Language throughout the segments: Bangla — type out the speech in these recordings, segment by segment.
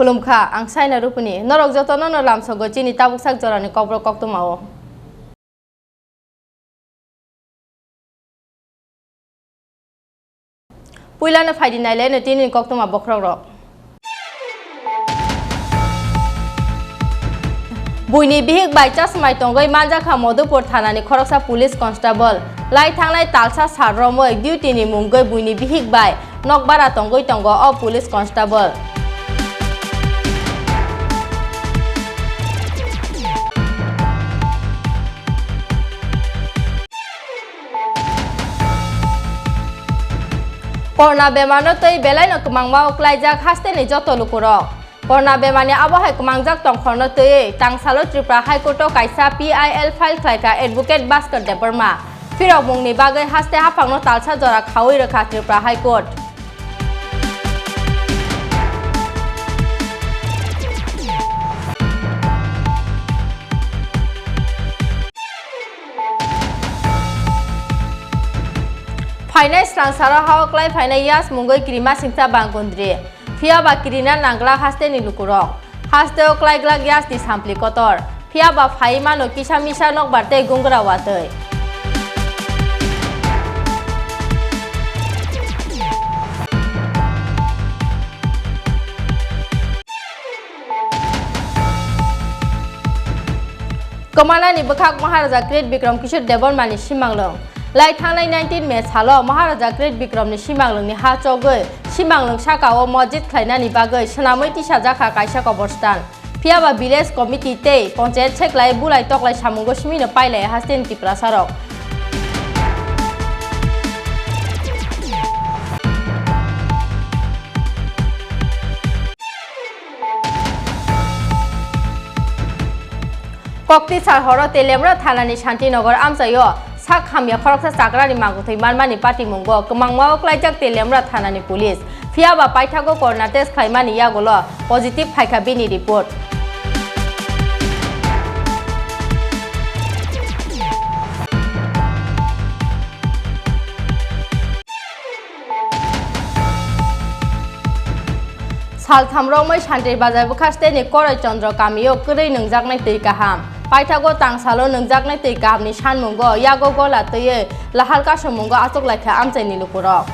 खुलुमखा आं साइना रुपनी नरक जतन न लामसगो चिनि ताबुक साक जरानि कब्र कक्तमाओ पुइलानो फाइदिनायले न तिनि कक्तमा बख्रर बुइनि बिहिक बाइचास माइ तंगै मानजाखा मधुपुर थानानि खरकसा पुलिस कन्स्टेबल लाई थांनाय तालसा साररमै डिउटिनि मुंगै बुइनि बिहिक बाइ नकबारा तंगै तंग अ पुलिस कन्स्टेबल Corona बेमारनो तै बेलायनो कमांमा उक्लाइजाक हास्तेनि जतलुकुरक Corona बेमारनि आबहाय कमांजाक तंखरनो तै तांसालो त्रिपुरा हाइकोर्टआव कायसा PIL फाइल खालायका एडवोकेट भास्कर देबरमा फिराव मुंनि बागै हास्ते हाफांनो तालसा जरा खावै रोखा त्रिपुरा हाइकोर्ट फाइनाय स्रांसारा हावक्लाय फाइनाय यास मुंगै क्रिमा सिंसा बांगुन्द्रि फियाबा क्रिना नांगला हास्तेनि लुकुरक हास्ते ओक्लाय ग्लाग यास नि सामप्लि कतर फियाबा फाइमानो किसा मिसा नक बारते गुंगरा वातै कमानानि बखाक महाराजा ग्रेट विक्रम किशोर देबरमानि सिमांलं लाई थांनाय 19 मे सालो महाराजा ग्रेट विक्रमनि सिमांलंनि हा चौगै सिमांलं साकाओ मस्जिद खायनानि बागै सनामै तिसा जाखा कायसा कबरस्तान फियाबा विलेज कमिटि तै पंचायत सेक्लाय बुलाय तक्लाय सामुंगो सिमिनो पाइलाय हास्तेन त्रिपुरा सारक कक्ति सार हरो तेलेमरा थानानि Shantinagar आमचायो sak hamya khoroksa sakrani maguthai manmani pati mungo kemangmao klaijak telemra thanani police phiaba paithago corona test khaimani yagolo positive phaika bini report sal thamromai shantir bazar bukhaste ni korai chandra kamiyo krei nungjaknai tei kaham Paithago tangsalo nungjaknai tei kahamni sanmungo yago gola tei lahalka samungo achok laikha amchaini lukurok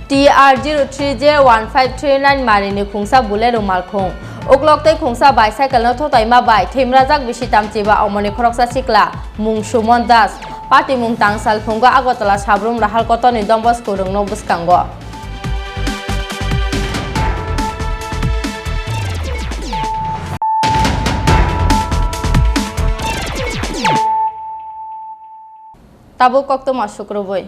TR03J1539 marini khungsa bulero malkhung Ukloktai khungsa bicycle no thotai ma bai themrajak bisitam chiba omoni khoroksa sikla mung Sumon Das pati mung tangsal phungo agotala sabrum rahal kotoni dombos kurung no buskango tabu kokto masukrobai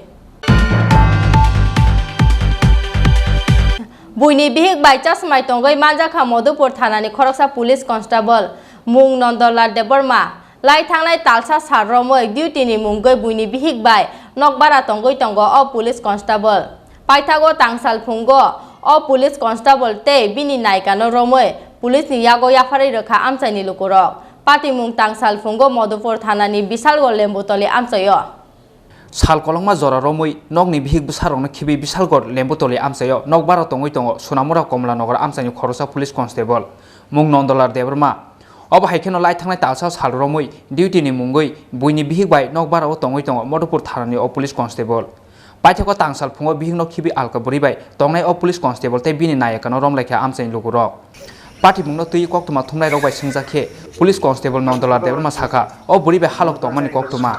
Buini bihik baicas mai tonggai manjakha Madhupur thanani khoroksa police constable mung Nondola Deborma lai thangnai talsa sarromoi duty ni mungai buini bihik bai nokbara tongoi tongo o police constable paithago tangsal phungo o police constable te bini naika no romoi police ni yago yafari rekha amchaini lukurok pati mung tangsal phungo Madhupur thanani bisalgo lembutoli amchayo Sal kolongma jora romoi nogni bihik busarong khibi bisalgor lembutoli amsayo nogbara tongoi tongo Sunamura Komla Nogor amsani khorosa police constable mung Nondolar Debrma अब हाइकेनो लाइट थांनाय तालसा सालरमै डिउटिनि मुंगै बुइनि बिहिक बाय नकबाराव तङै तङ मधुपुर थानानि अ पुलिस कन्स्टेबल पाइथाको तांसाल फुङाव बिहिंनो खिबि आलका बुरिबाय तंनाय अ पुलिस कन्स्टेबल ते बिनि नायकानो रमलायखा आमसाइन लुगुरक पार्टी मुंनो तुइ कक्तमा थुमनाय रगबाय सिंजाखे पुलिस कन्स्टेबल नन्दलार देबरमा साखा अ बुरिबाय हालक तंमानि कक्तमा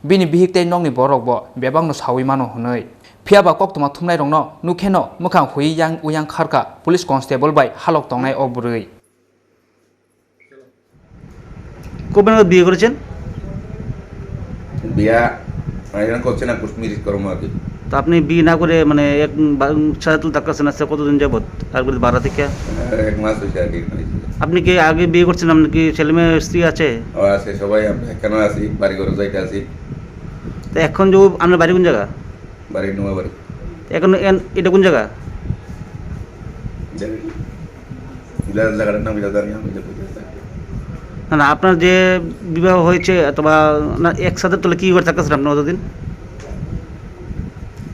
बिनि बिहिक ते नंनि बरकबो बेबांनो सावि मानो हनै फियाबा कक्तमा थुमनाय रंनो नुखेनो मोखां हुइ यां उयां खारका पुलिस कन्स्टेबल बाय हालक तंनाय अ बुरै কবে নাগাদ বিয়ে করেছেন? বিয়া এখন করছে না কুটমিরি কর্ম আর কি। তো আপনি বিয়ে না করে মানে এক সারাতুল তাকাছেন আসছে কতদিন যাবত আর করে 12 থেকে 1 মাস হয়েছে আর কি। আপনি কি আগে বিয়ে করছেন? আপনার কি ছেলে মেয়ে স্ত্রী আছে? আছে সবাই, আমরা এখানে আছি, বাড়ি ঘরে যাইতে আছি। তো এখন যে আপনার বাড়ি কোন জায়গা? বাড়ি নোয়া বাড়ি। এখন এটা কোন জায়গা? জায়গাটার নাম এটা জানি আমি। না না, আপনার যে বিবাহ হয়েছে অথবা না একসাথে তাহলে কি করে থাকতেছেন আপনার অতদিন?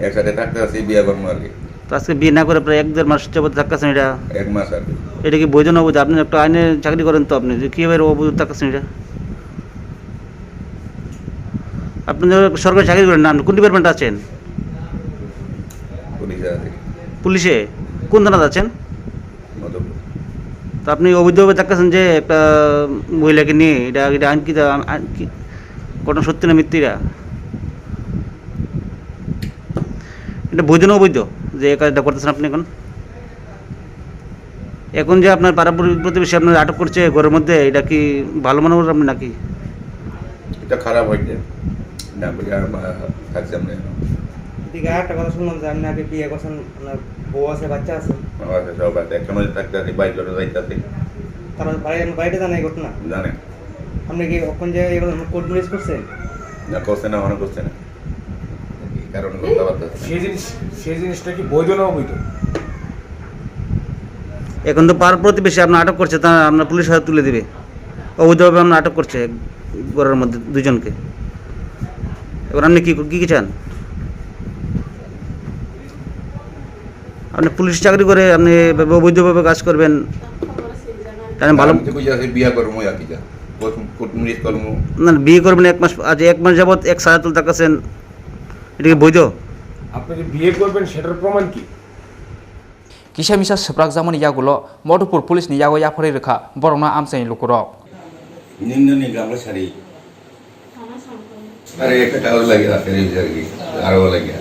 একসাথে থাকতে আছি, বিয়ে করবো আর কি। তো আজকে বিয়ে না করে প্রায় 1-1.5 মাস যাবত থাকতেছেন, এটা 1 মাস আর কি। এটা কি বৈধ না অবৈধ? আপনি একটা আইনে চাকরি করেন, তো আপনি যে কীভাবে অবৈধ থাকতেছেন এটা? আপনি সরকারি চাকরি করেন না? আপনি কোন ডিপার্টমেন্টে আছেন? পুলিশে আছি। পুলিশে? কোন থানাতে আছেন? মধুপুর। তো আপনি অবৈধভাবে থাকতেছেন যে একটা মহিলাকে নিয়ে, এটা এটা আইন কি ঘটনা সত্যি না মিথ্যা? এটা বৈধ না অবৈধ যে এই কাজটা করতেছেন আপনি? এখন যে আপনার পাড়া প্রতিবেশী আপনার আটক করছে ঘরের মধ্যে, এটা কি ভালো মনে করেন আপনি নাকি? এটা খারাপ হয়েছে না, থাকছি আমরা। ঠিক আছে, একটা কথা শুনলাম যে আপনি আগে বিয়ে করছেন, আপনার বউ আছে, বাচ্চা আছে? আছে, সব আছে। এখনো থাকতে আছি, বাড়ি ঘরে যাইতে আছি। কারণ বাড়িতে জানে এই ঘটনা? জানে। আপনি কি ওখান যে কোর্ট ম্যারেজ করছেন? না, করছে না, মনে করছে না, কারণ কথাবার্তা সেই জিনিসটা কি বৈধ না অবৈধ? এখন তো পাড়া প্রতিবেশী আপনার আটক করছে, তা আপনার পুলিশ হাতে তুলে দেবে। অবৈধভাবে আপনার আটক করছে ঘরের মধ্যে দুজনকে। এবার আপনি কি কি চান? আপনি পুলিশ চাকরি করে আপনি অবৈধভাবে কাজ করবেন, তাহলে ভালো। বিয়ে করবো আর কি, কুটমিরি করবো না, বিয়ে করবেন 1 মাস, আজ 1 মাস যাবত এক সারাতুল তাকাছেন, এটা কি বৈধ? আপনি যে বিয়ে করবেন সেটার প্রমাণ কি? কিসা মিসা সেপ্রাক জামানি ইয়াগুলো মধুপুর পুলিশ नि यागो याफरे रेखा बरंना आमसाइन लुकुरक নিন্দনীয় আমরা ছাড়ি। আরে একটা কাগজ লাগে রাখে আর কি, আরো লাগে।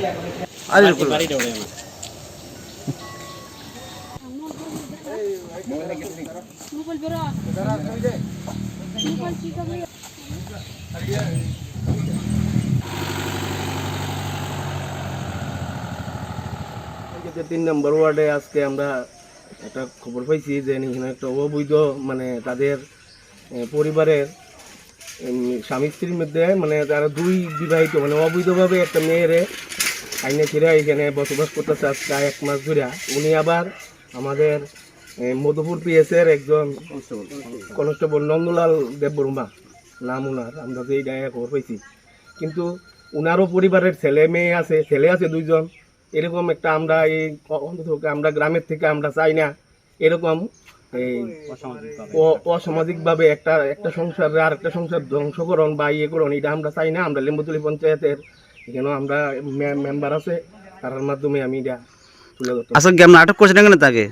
তিন নম্বর ওয়ার্ডে আজকে আমরা একটা খবর পাইছি যে এখানে একটা অবৈধ মানে তাদের পরিবারের স্বামী স্ত্রীর মধ্যে মানে তারা 2 বিবাহিত মানে অবৈধভাবে একটা মেয়েরে আইনে ছেড়ে এখানে বসবাস করতেছে আজকে 1 মাস ধরে। উনি আবার আমাদের মধুপুর পিএসের একজন কনস্টেবল নন্দলাল দেববর্মা নাম ওনার, আমরা যে এই ডায়ে খবর পাইছি। কিন্তু উনারও পরিবারের ছেলে মেয়ে আছে, ছেলে আছে 2 জন। এরকম একটা আমরা এই আমরা গ্রামের থেকে আমরা চাই না এরকম এই অসামাজিকভাবে একটা সংসার আর একটা সংসার ধ্বংসকরণ বা করণ, এটা আমরা চাই না। আমরা লেম্বুতলি পঞ্চায়েতের এখানে আমরা মেম্বার আছে, তার মাধ্যমে আমি এটা তুলে ধরতে। আসলে কি আমরা আটক করছেন কেন তাকে?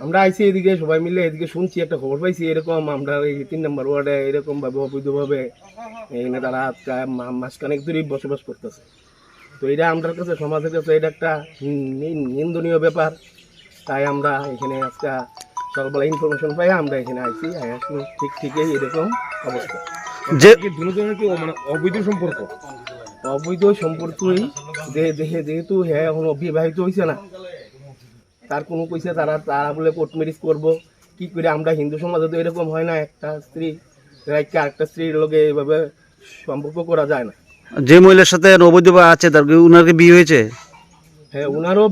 আমরা আইসি এদিকে সবাই মিলে এদিকে শুনছি, একটা খবর পাইছি এরকম আমরা এই 3 নম্বর ওয়ার্ডে এরকম ভাবে অবৈধভাবে এখানে তারা মাসখানেক ধরে বসবাস করতেছে। তো এটা আমাদের কাছে সমাজের কাছে এটা একটা নিন্দনীয় ব্যাপার। তাই আমরা এখানে আজকে সকালবেলা ইনফরমেশন পাই আমরা এখানে আইছি, ঠিকই এরকম অবস্থা। যে দুজনের কি মানে অবৈধ সম্পর্ক? অবৈধ সম্পর্কই যেহেতু হ্যাঁ এখন বিবাহিত হয়েছে না, তার কোনো কইছে তারা বলে কোর্ট ম্যারেজ করবো। কি করে আমরা হিন্দু সমাজে তো এরকম হয় না, একটা স্ত্রী আরেকটা স্ত্রীর লগে এইভাবে সম্পর্ক করা যায় না। যে মহিলার সাথে অবৈধভাবে আছে তার উনার বিয়ে হয়েছে? হ্যাঁ, উনারও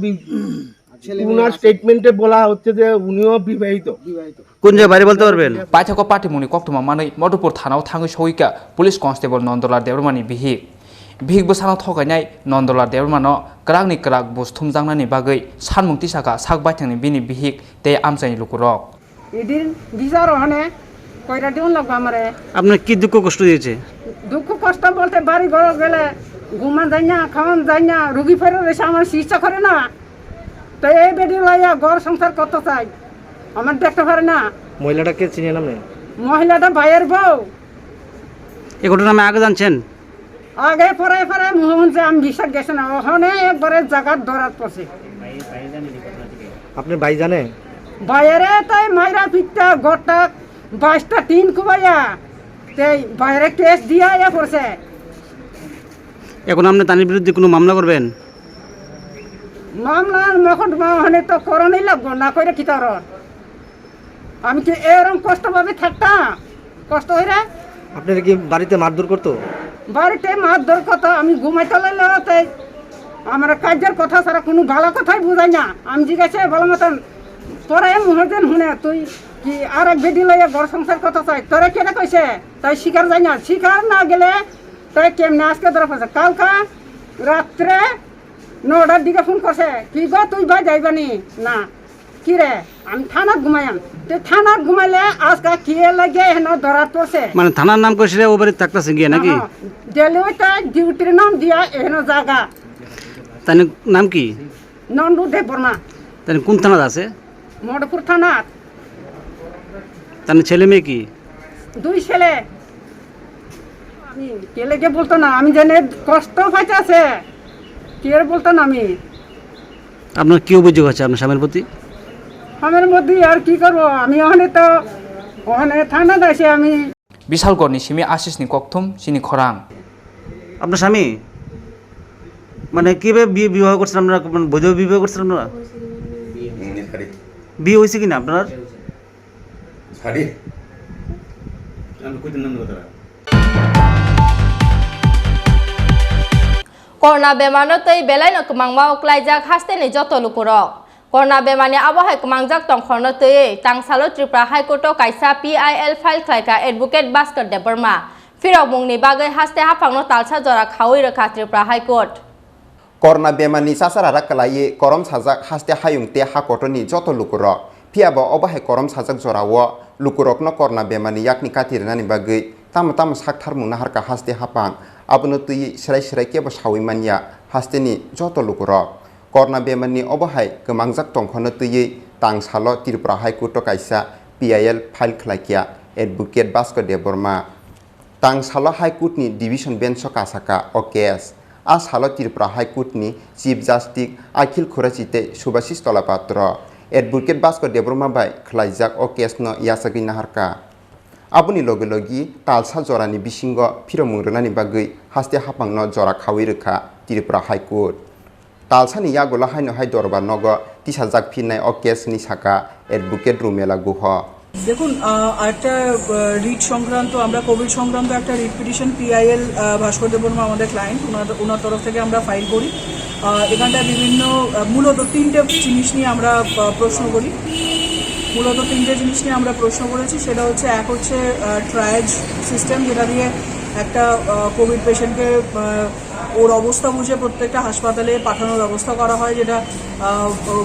উনার স্টেটমেন্টে বলা হচ্ছে যে উনিও বিবাহিত। কোন জায়গায় বাড়ি বলতে পারবেন? पाइथाको पार्टी मुनि कक्तमा मानै मधुपुर थानाव थाङै सौइका पुलिस कन्स्टेबल नन्दलार देवरमानि बिहिक बोसानाव थगायनाय नन्दलार देवरमानो क्रागनि क्राग बुस थुमजांनानि बागै सानमुं तिसाका साक बायथांनि बिनि बिहिक ते आमसाइनि लुकुरक এদিন বিচার ওখানে কইরা দিউন লাগবে আমারে। আপনার কি দুঃখ কষ্ট দিয়েছে? দুঃখ কষ্ট বলতে বাড়ি ঘর গেলে ঘুমা যায় না, খাওয়ান যায় না, রুগী ফেরত এসে আমার চিকিৎসা করে না। তো এই বেডি লইয়া ঘর সংসার কত চাই, আমার দেখতে পারে না। মহিলাটাকে চিনে নাম নেই? মহিলাটা ভাইয়ের বউ। এই ঘটনা আমি আগে জানছেন? আগে পরে পরে মোহন যে আমি বিশ্বাস গেছে না, ওখানে একবারে জায়গার ধরার পড়ছে। আপনার ভাই জানে? বাইরে তাই মাইরা পিঠটা গোটা 22টা টিন কুবাইয়া তাই বাইরে কেস দিয়া পড়ছে। এখন আপনি তার বিরুদ্ধে কোনো মামলা করবেন? মামলার মহনে তো করণই লাগবো না, করে কি তার আমি কি এরকম কষ্ট ভাবে থাকতাম? কষ্ট হইরে আপনার কি বাড়িতে মারধর করতো? বাড়িতে মারধর কথা আমি ঘুমাইতে লাগলে তাই আমার কাজের কথা ছাড়া কোনো ভালো কথাই বুঝাই না। আমি জিজ্ঞাসা ভালো মতন তোরা মহাজন শুনে তুই কি আর এক বেডি লইয়া ঘর সংসার কথা চাই, তোরা কেটে কইছে তাই শিকার যাই না। শিকার না গেলে তাই কেমনে আজকে ধরা পড়ছে। কালকা রাত্রে 9টার দিকে ফোন করছে, কি গো তুই ভাই যাইবানি না? কি রে আমি থানাত ঘুমাইয়াম। তুই থানাত ঘুমাইলে আজকে কি লাগে হেন ধরা পড়ছে। মানে থানার নাম কইছে ও বাড়ি থাকতেছে গিয়ে নাকি? দিল্লি তাই ডিউটির নাম দিয়া এহেন জায়গা। তাই নাম কি? নন্দু দেব বর্মা। তাই কোন থানাত আছে? মডপুর থানাত। তার ছেলে মেয়ে কি? 2 ছেলে। আমি কেলেকে বলতো না, আমি জানি কষ্ট পাইতেছে কি আর বলতো না। আমি আপনার কি অভিযোগ আছে আপনার স্বামীর প্রতি? আমার মধ্যে আর কি করবো, আমি ওখানে থানাত আছে। আমি বিশালগড়নি সিমি আশিসনি ককথুম চিনি খরাং। আপনার স্বামী মানে কিভাবে বিবাহ করছেন আপনারা? বৈধ বিবাহ করছেন আপনারা? বিয়ে হয়েছে কিনা আপনার? করোনা বেমারनो तै बेलायनो कमांगमा अक्लाइजाक हास्तेनि जत लुकुरक करना बेमारनि आबहावाय कमांगजाक तंखरनो तै तांसालो त्रिपुरा हाइकोर्टआव कायसा PIL फाइल खालायग्रा एडभोकेट भास्कर देबबर्मा फिरक मुंनि बागै हास्ते हाफांनो तालसा जरा खावै रोखा त्रिपुरा हाइकोर्ट। करना बेमारनि सासारा कलाये करम साजाक हास्ते हायुंते हाकोर्टनि जत लुकुरक फियाबो अबाहाय करम साजाक जरावो लुकुरकनो करना बेमारनि याकनि कातिरनानि बागै ताम ताम साकथार मुंना हारका हास्ते हाफां आबनो तुई सराय सराय केबो सावै मानिया हास्तेनि जत लुकुरक करना बेमारनि अबाहाय गमांजाक तंखनो तुई तांसालो त्रिपुरा हाइकोर्ट कायसा PIL फाइल खालायकिया एडभोकेट भास्कर देबबर्मा तांसालो हाइकोर्टनि डिविजन बेन्च कासाका अ केस आ सालो त्रिपुरा हाइकोर्टनि चीफ जस्टिस अखिल खुराचिते सुभाषिष तलापात्र एडभोकेट भास्कर देबबर्मा बाय खालायजाक अ केसनो यासागै नाहारका आबुनि लगे लगी तालसा जरानि बिसिंग फिरमुंग्रनानि बागै हास्ते हाफांनो जरा खावै रोखा त्रिपुरा हाइकोर्ट तालसानि यागोला हायनो हाय दरबार नग तिसाजाक फिननाय अ केसनि साका एडभोकेट रुमेला गुह। দেখুন একটা রিট সংক্রান্ত আমরা কোভিড সংক্রান্ত একটা রিট পিটিশন PIL ভাস্কর দেববর্মা আমাদের ক্লায়েন্ট ওনার তরফ থেকে আমরা ফাইল করি। এখানটায় বিভিন্ন মূলত 3টে জিনিস নিয়ে আমরা প্রশ্ন করি। মূলত 3টে জিনিস নিয়ে আমরা প্রশ্ন করেছি। সেটা হচ্ছে এক হচ্ছে ট্রায়াজ সিস্টেম, যেটা দিয়ে একটা কোভিড পেশেন্টকে ওর অবস্থা বুঝে প্রত্যেকটা হাসপাতালে পাঠানোর ব্যবস্থা করা হয়, যেটা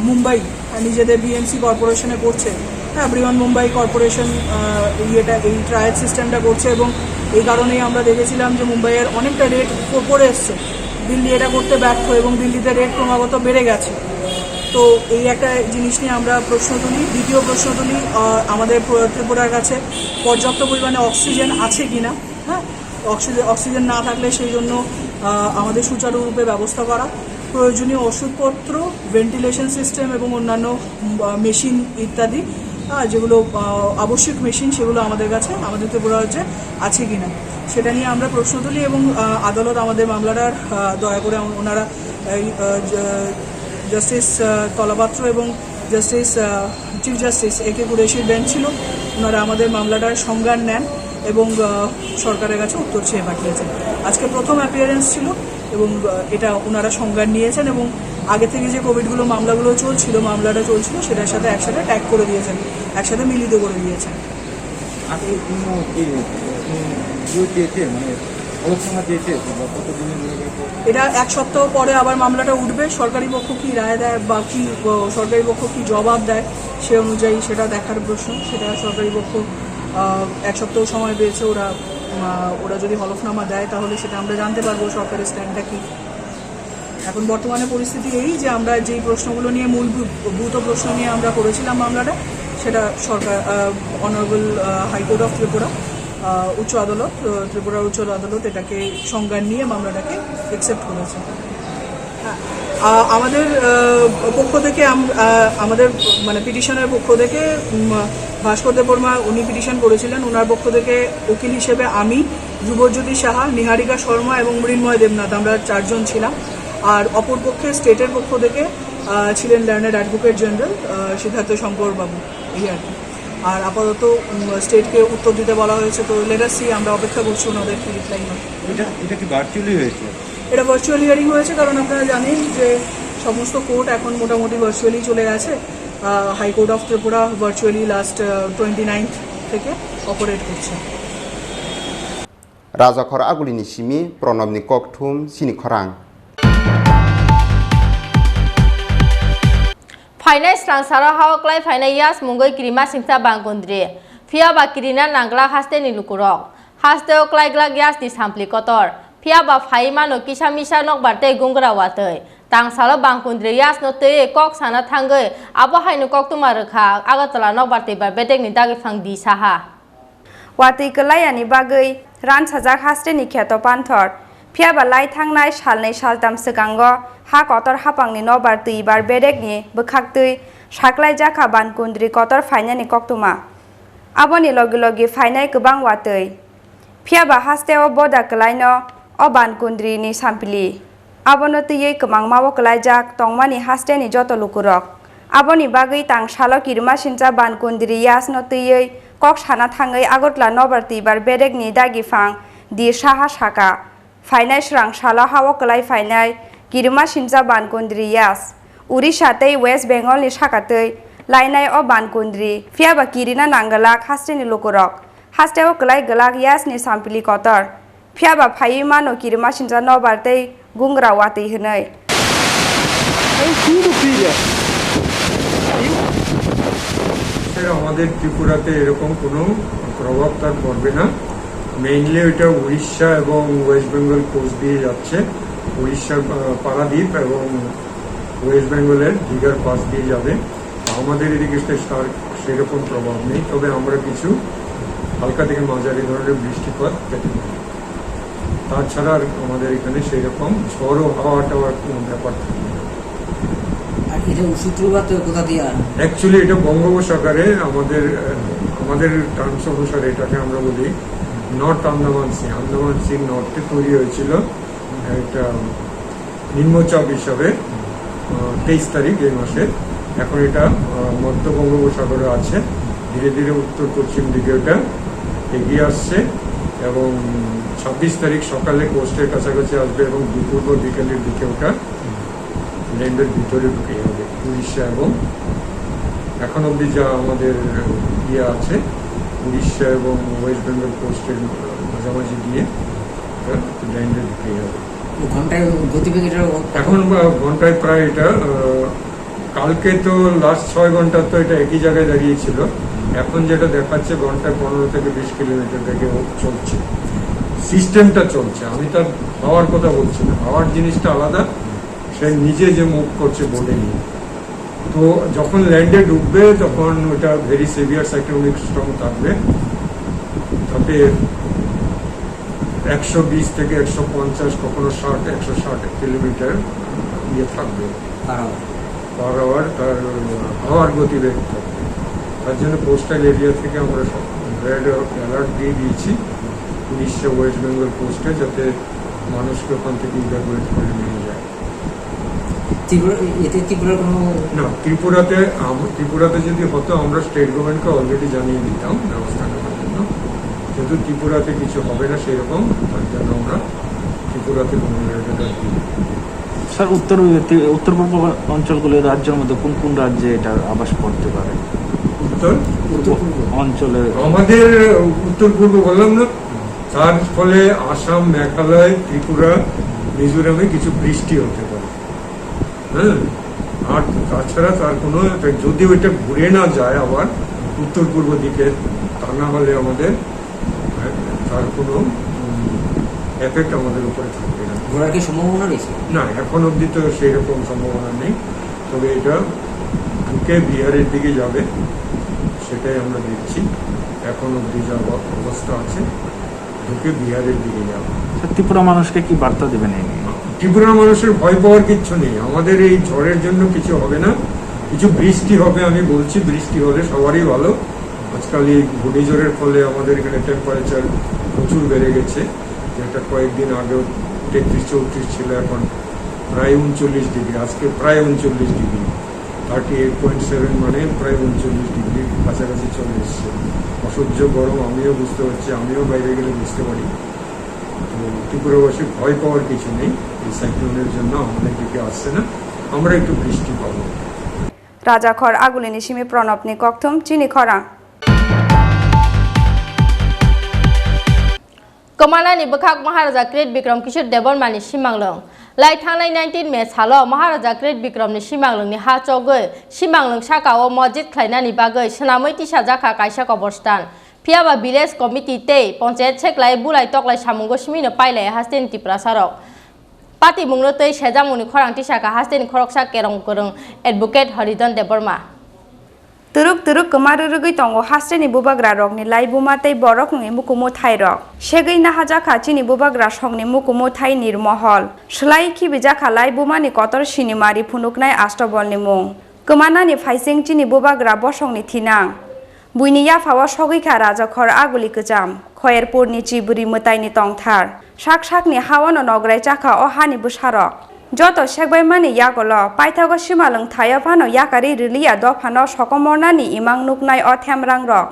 মুম্বাই নিজেদের BMC কর্পোরেশনে করছে। হ্যাঁ, বৃহন মুম্বাই কর্পোরেশন এই ট্রায়াল সিস্টেমটা করছে এবং এই কারণেই আমরা দেখেছিলাম যে মুম্বাইয়ের অনেকটা রেট পড়ে এসছে। দিল্লি এটা করতে ব্যর্থ এবং দিল্লিতে রেট ক্রমাগত বেড়ে গেছে। তো এই একটা জিনিস নিয়ে আমরা প্রশ্ন তুলি। দ্বিতীয় প্রশ্ন তুলি আমাদের ত্রিপুরার কাছে পর্যাপ্ত পরিমাণে অক্সিজেন আছে কিনা। হ্যাঁ, অক্সিজেন না থাকলে সেই জন্য আমাদের সুচারুরূপে ব্যবস্থা করা, প্রয়োজনীয় ওষুধপত্র, ভেন্টিলেশন সিস্টেম এবং অন্যান্য মেশিন ইত্যাদি যেগুলো আবশ্যিক মেশিন সেগুলো আমাদের কাছে আমাদের ত্রিপুরা রাজ্যে আছে কিনা সেটা নিয়ে আমরা প্রশ্ন তুলি এবং আদালত আমাদের মামলাটার দয়া করে ওনারা জাস্টিস তলাপাত্র এবং জাস্টিস চিফ জাস্টিস AK কুরেশির বেঞ্চ ছিল, ওনারা আমাদের মামলাটার সংজ্ঞান নেন এবং সরকারের কাছে উত্তর চেয়ে পাঠিয়েছেন। আজকে প্রথম অ্যাপিয়ারেন্স ছিল এবং এটা ওনারা সংজ্ঞান নিয়েছেন এবং আগে থেকে যে কোভিডগুলো মামলাটা চলছিল সেটার সাথে একসাথে ট্যাগ করে দিয়েছেন, একসাথে মিলিত করে দিয়েছেন। এটা 1 সপ্তাহ পরে আবার মামলাটা উঠবে। সরকারি পক্ষ কি রায় দেয় বা কি সরকারি পক্ষ কি জবাব দেয় সে অনুযায়ী সেটা দেখার প্রশ্ন, সেটা সরকারি পক্ষ এক সপ্তাহ সময় পেয়েছে ওরা যদি হলফনামা দেয় তাহলে সেটা আমরা জানতে পারবো সরকারের স্ট্যান্ডটা কী। এখন বর্তমানে পরিস্থিতি এই যে আমরা যেই প্রশ্নগুলো নিয়ে মূলভূত প্রশ্ন নিয়ে আমরা করেছিলাম মামলাটা, সেটা সরকার অনারেবল হাইকোর্ট অফ ত্রিপুরা উচ্চ আদালত, ত্রিপুরার উচ্চ আদালত এটাকে সংজ্ঞান নিয়ে মামলাটাকে অ্যাকসেপ্ট করেছে। আমাদের পক্ষ থেকে আমাদের মানে পিটিশনের পক্ষ থেকে ভাস্কর দেববর্মা উনি পিটিশন করেছিলেন, ওনার পক্ষ থেকে উকিল হিসেবে আমি, ধ্রুবজ্যোতি সাহা, নিহারিকা শর্মা এবং মৃন্ময় দেবনাথ, আমরা 4 জন ছিলাম। আর অপরপক্ষে স্টেটের পক্ষ থেকে ছিলেন learned advocate general Siddhartha Shankar বাবু, এই আর কি। আর আপাতত স্টেটকে উত্তর দিতে বলা হয়েছে, তো লেটাসি আমরা অপেক্ষা করছি ওনাদের কি রিপ্লাই হয়। এটা কি ভার্চুয়ালি হয়েছে? এটা ভার্চুয়াল হিয়ারিং হয়েছে, কারণ আপনারা জানেন যে সমস্ত কোর্ট এখন মোটামুটি ভার্চুয়ালি চলে গেছে। High court of Tripura virtually last 29th থেকে অপারেট করছে। রাজাখর আগুলিনি সিমি প্রণবনি ককথুম চিনি খরাং। ফাইনাল স্রাংসারা হাওকলাই ফাইনাল ইয়াস মুঙ্গই কিরিমা সিংসা বাংকুন্দ্রি ফিয়াবা কিরিনা নাংলা হাস্তে নিলুকুরক হাস্তে ওকলাই গ্লাক ইয়াস নি সামপ্লি কতর ফিয়াবা ফাইমানো কিসা মিসা নক বার্তে গুংগ্রা ওয়াতৈ তাংসালো বাংকুন্দ্রি ইয়াস নতৈ কক সানা থাঙ্গৈ আবো হাইनु কক তুমা রখা আগতলা নক বার্তে বার বেটেক नि दागि फां दि साहा वातै कलायानि बागै रान साजाक हास्ते नि खेतो पान्थर फियाबा लाई थांनाय सालनै सालताम सिगांगो हा कतर हापांनि नबार तैबार बेरेकनि बोखाक्तै साख्लाय जाखा बानकुन्द्रि कतर फाइनानि कक्तुमा आबनि लगे लगे फाइनाय गोबां वातै फियाबा हास्तेओ बदा कलायनो अ बानकुन्द्रिनि सामपिलि आबनो तैयै गोबां मावो कलायजाक तंमानि हास्तेनि जत लुकुरक आबनि बागै तांसालो किरमा सिनजा बानकुन्द्रि यासनो तैयै कक साना थाङै आगरतला नबार तैबार बेरेकनि दागिफां दि साहा साका फाइनाय स्रां साला हावो कलाय फाइनाय किरमा सिनजा बानकुन्द्रि यास उड़ीसा तै वेस्ट बेंगल नि साकातै लायनाय अ बानकुन्द्रि फियाबा किरिना नांगला हास्तेनि लुकुरक हास्तेओ कलाय गलाक यासनि सामपिलि कतर फियाबा फाइमानो किरमा सिनजा नबार तै गुंग्रा वातै हनै আমাদের ত্রিপুরাতে এরকম কোনো প্রভাব তার পড়বে না। মেইনলি এটা উড়িষ্যা এবং ওয়েস্ট বেঙ্গল কোস্ট দিয়ে যাচ্ছে, উড়িষ্যার পারাদ্বীপ এবং ওয়েস্ট বেঙ্গলের দীঘার পাশ দিয়ে যাবে। আমাদের এদিকে তার সেরকম প্রভাব নেই, তবে আমরা কিছু হালকা থেকে মাঝারি ধরনের বৃষ্টিপাত পেতে পারি। তাছাড়া আর আমাদের এখানে সেই রকম ঝড়ো হাওয়া টাওয়ার কোনো ব্যাপার থাকে না। অ্যাকচুয়ালি এটা বঙ্গোপসাগরে আমাদের টার্মস অনুসারে এটাকে আমরা বলি north Andaman sea. Andaman sea নর্থে তৈরি হয়েছিল একটা নিম্নচাপ হিসাবে 23 তারিখ এই মাসে। এখন এটা মধ্য বঙ্গোপসাগরে আছে, ধীরে ধীরে উত্তর পশ্চিম দিকে ওটা এগিয়ে আসছে এবং 26 তারিখ সকালে কোস্টের কাছাকাছি আসবে এবং দুপুর বা বিকেলের দিকে ওটা ল্যান্ডের ভিতরে ঢুকে যাবে উড়িষ্যা এবং এখন অবধি যা আমাদের ইয়ে আছে উড়িষ্যা এবং ওয়েস্ট বেঙ্গল কোস্টের মাঝামাঝি দিয়ে ল্যান্ডে ঢুকে যাবে। এখন ঘন্টায় প্রায় এটা কালকে তো লাস্ট 6 ঘন্টা তো এটা একই জায়গায় দাঁড়িয়েছিল, এখন যেটা দেখাচ্ছে ঘন্টায় 15 থেকে 20 কিলোমিটার থেকে চলছে, সিস্টেমটা চলছে। আমি তার হাওয়ার কথা বলছি না, হাওয়ার জিনিসটা আলাদা, সে নিজে যে মুভ করছে বোর্ডে নিয়ে। তো যখন ল্যান্ডে ঢুকবে তখন ওটা ভেরি সিভিয়ার সাইক্লোনিক স্টর্ম থাকবে, তাতে 120 থেকে 150 কখনো 160 কিলোমিটার ইয়ে থাকবে পার আওয়ার, তার হাওয়ার গতিবেগ থাকবে। তার জন্য কোস্টাল এরিয়া থেকে আমরা সব রেড অ্যালার্ট দিয়ে দিয়েছি উড়িষ্যা ওয়েস্ট বেঙ্গল কোস্টে, যাতে মানুষকে ওখান থেকে ইভ্যাকুয়েট করে নিয়ে যায়। না, ত্রিপুরাতে যদি হতো আমরা স্টেট গভর্নমেন্টকে অলরেডি জানিয়ে দিতাম ব্যবস্থা নেওয়ার জন্য, কিন্তু ত্রিপুরাতে কিছু হবে না সেরকম, তার জন্য আমরা ত্রিপুরাতে কোনো স্যার উত্তর পূর্ব অঞ্চলগুলোর রাজ্যের মধ্যে কোন কোন রাজ্যে এটার আবাস পড়তে পারে? উত্তর অঞ্চলে আমাদের উত্তর পূর্ব বললাম না, তার ফলে আসাম, মেঘালয়, ত্রিপুরা, মিজোরামে কিছু বৃষ্টি হতে পারে। হ্যাঁ, আর তাছাড়া তার কোনো যদি ওইটা ঘুরে না যায় আবার উত্তর পূর্ব দিকে তা না হলে আমাদের তার কোনো এফেক্ট আমাদের উপরে থাকবে না। ঘোরার কি সম্ভাবনা রয়েছে? না, এখন অবধি তো সেই রকম সম্ভাবনা নেই, তবে এটা ঢুকে বিহারের দিকে যাবে সেটাই আমরা দেখছি। এখন অবধি যা অবস্থা আছে ঢুকে বিহারের দিকে যাবে। ত্রিপুরা মানুষকে কি বার্তা দেবেন এই নিয়ে? ত্রিপুরার মানুষের ভয় পাওয়ার কিচ্ছু নেই। আমাদের এই ঝড়ের জন্য কিছু হবে না, কিছু বৃষ্টি হবে। আমি বলছি বৃষ্টি হলে সবারই ভালো। আজকাল এই ঘূর্ণিঝড়ের ফলে আমাদের এখানে টেম্পারেচার প্রচুর বেড়ে গেছে, যেটা কয়েকদিন আগেও 33-34 ছিল, এখন প্রায় 39 ডিগ্রি। আজকে প্রায় 39 ডিগ্রি, 38.7 মানে প্রায় 39 ডিগ্রির কাছাকাছি চলে এসছে। অসহ্য গরম আমিও বুঝতে পারছি, আমিও বাইরে গেলে বুঝতে পারি। তো ত্রিপুরাবাসী ভয় পাওয়ার কিছু নেই, এই সাইক্লোনের জন্য আমাদের দিকে আসছে না, আমরা একটু বৃষ্টি পাবো। রাজাখর আগুলিনি সিমি প্রণবনি কক্থম চিনি খরাং। कमानानि बखाक महाराजा ग्रेट विक्रम किशोर देबरमानि सिमांलं लाई थांनाय 19 मे सालो महाराजा ग्रेट विक्रमनि सिमांलंनि हा चगै सिमांलं साकाओ मस्जिद खायनानि बागै सोनामै तिसा जाखा कायसा कबरस्तान फियाबा विलेज कमिटि तै पंचायत सेक्लाय बुलाय तकलाय सामुंगो सिमिनो पाइलाय हास्तेनि टिप्रा सारक पार्टी मुंनो तै सेजामुनि खरां तिसाका हास्तेनि खरकसा केरं गोरों एडभोकेट हरिधन देबरमा तुरुक तुरुक कमारुरुगै तंगो हास्टेनि बुबाग्रा रकनि लाई बुमातै बरकनि मुकुमु थाइरक सेगै नाहाजाखा चिनि बुबाग्रा सकनि मुकुमु थाइ निर्महल सलाई खिबि जाखा लाई बुमानि कतर सिनिमारि फुनुकनाय आष्टबलनि मुं कमानानि फाइसिं चिनि बुबाग्रा बसंनि थिनां बुइनि याफावा सगैखा राजाखर आगुलि गोजाम खयरपुरनि चिबुरि मोताइनि तंथार साक साकनि हावानो नग्राय जाखा अहानि बुसारक যত সেকবাইমানি ইয়াগল পাইথাগো সিমালং থায়াফানো ইয়াকারি রিলিয়া দফানো সকমরনানি ইমাং নুকনাই অথেমরাং রক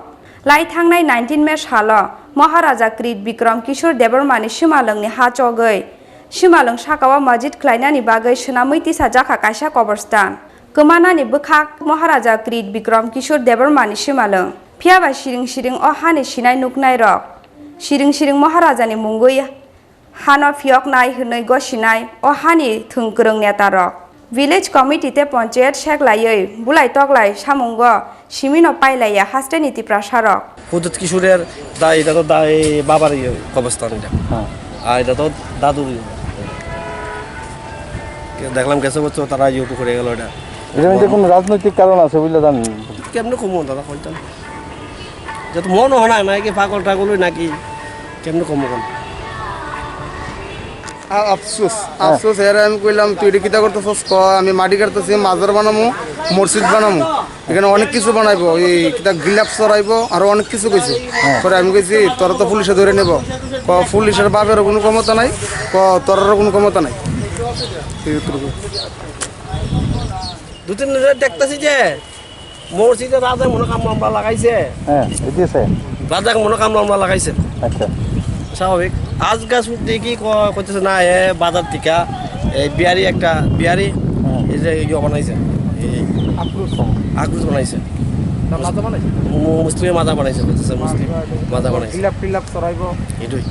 লাই থাংনাই 19 মে সাল মহারাজা গ্রেট বিক্রম কিশোর দেবরমানি সিমালংনি হা চগৈ সিমালং সাকাওয়া মসজিদ খ্লাইনানি বাগৈ সোনাमै तिसा जाखा कायसा कबरस्तान गोमानानि बोखाक महाराजा ग्रेट विक्रम किशोर देबरमानि सिमालং फियाबा सिरिं सिरिं अहानि सिनाय नुकनाय रक सिरिं सिरिं महाराजानि मुंगै हानो फियक नाय हनै गसिनाय अहानि थुंगोरों नेतारक विलेज कमिटिते पंचायत सेक्लायै बुलाय तगलाय सामुंग सिमिनो पाइलाया हास्टेनि तिप्रा सारक হুদুত কিশোরের দা এটা তো দা বাবার কবরস্থান এটা। আর এটা তো দাদুর দেখলাম গেছে বছর তারা ইউটিউব করে গেল এটা। এর মধ্যে কোনো রাজনৈতিক কারণ আছে বুঝলে জানি কেমনে কমো দাদা কইতাম যত মন হয় না নাকি পাগল টাগল নাকি কেমনে কমো কোন আফসোস আফসোস এর আমি কইলাম তুই এটা কিতা করতেছস ক আমি মাটি কাটতেছি মাজার বানামু মসজিদ বানামু এখানে অনেক কিছু বানাইবো এই কিতা গিলাপ চড়াইবো আর অনেক কিছু কইছে পরে আমি কইছি তোরা তো পুলিশে ধরে নেব ক পুলিশের বাপের কোনো ক্ষমতা নাই ক তোরারও কোনো ক্ষমতা নাই দুদিন দেখতেছি যে মসজিদে রাজা মনে কামলা লাগাইছে হ্যাঁ এদিছে রাজা মনে কামলা লাগাইছে আচ্ছা স্বাভাবিক আজ গাছ দেখি কইতেছে না এ বাজার টিকা এই বিহারি একটা বিহারি এই যে ইয়ে বানাইছে এই আক্রুশ বানাইছে মাথা বানাইছে মুসলিম মাথা বানাইছে কইতেছে মুসলিম মাথা বানাইছে গিলাপ চড়াইবো এটাই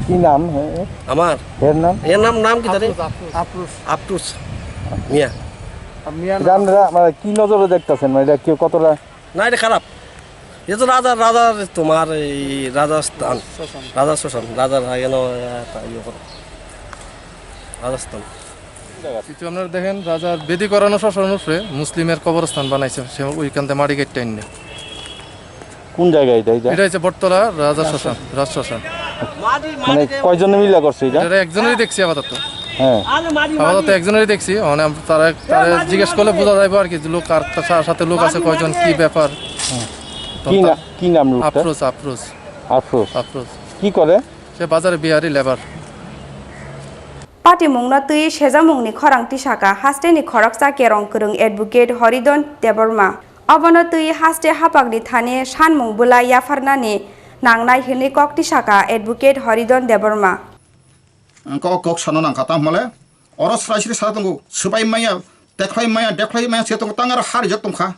কি নাম আমার এর নাম কি জানি আফরুস মিয়া জানরা মানে কি নজরে দেখতেছেন মানে এটা কি কতটা না এটা খারাপ ये तो राजा तुम्हार राजस्थान राजा शोषण राजा राजस्थान আপনারা দেখেন রাজার বেদি করানো শাসনের উপরে মুসলিমের কবরস্থান বানাইছে সে ওইখানতে মাটি কেটে আনলে কোন জায়গায় এটা হচ্ছে বটতলা রাজা শ্মশান রাজ শ্মশান মানে কয়জন মিলা করছে এটা একজনেরই দেখছি আপাতত হ্যাঁ আপাতত একজনেরই দেখছি মানে তারা জিজ্ঞেস করলে বোঝা যাবে আর কি লোক আর সাথে লোক আছে কয়জন কি ব্যাপার কি নাম লোকটা আফরোজ কি করে সে বাজারে বিহারি লেবার पार्टी मुंगना तुई सेजा मुंगनी खरां तिसाका हास्टेनि खरकसा केरं गोरों एडभोकेट हरिधन देबरमा अबनो तुई हास्टे हापागनि थाने सानमुं बुला याफारनानि नांनाय हिनि कक तिसाका एडभोकेट हरिधन देबरमा कक सानो नांखाता मले अरस रायश्री सातंगो सुबाय माया देखलाय माया सेतंगो तांगार हारि जतंखा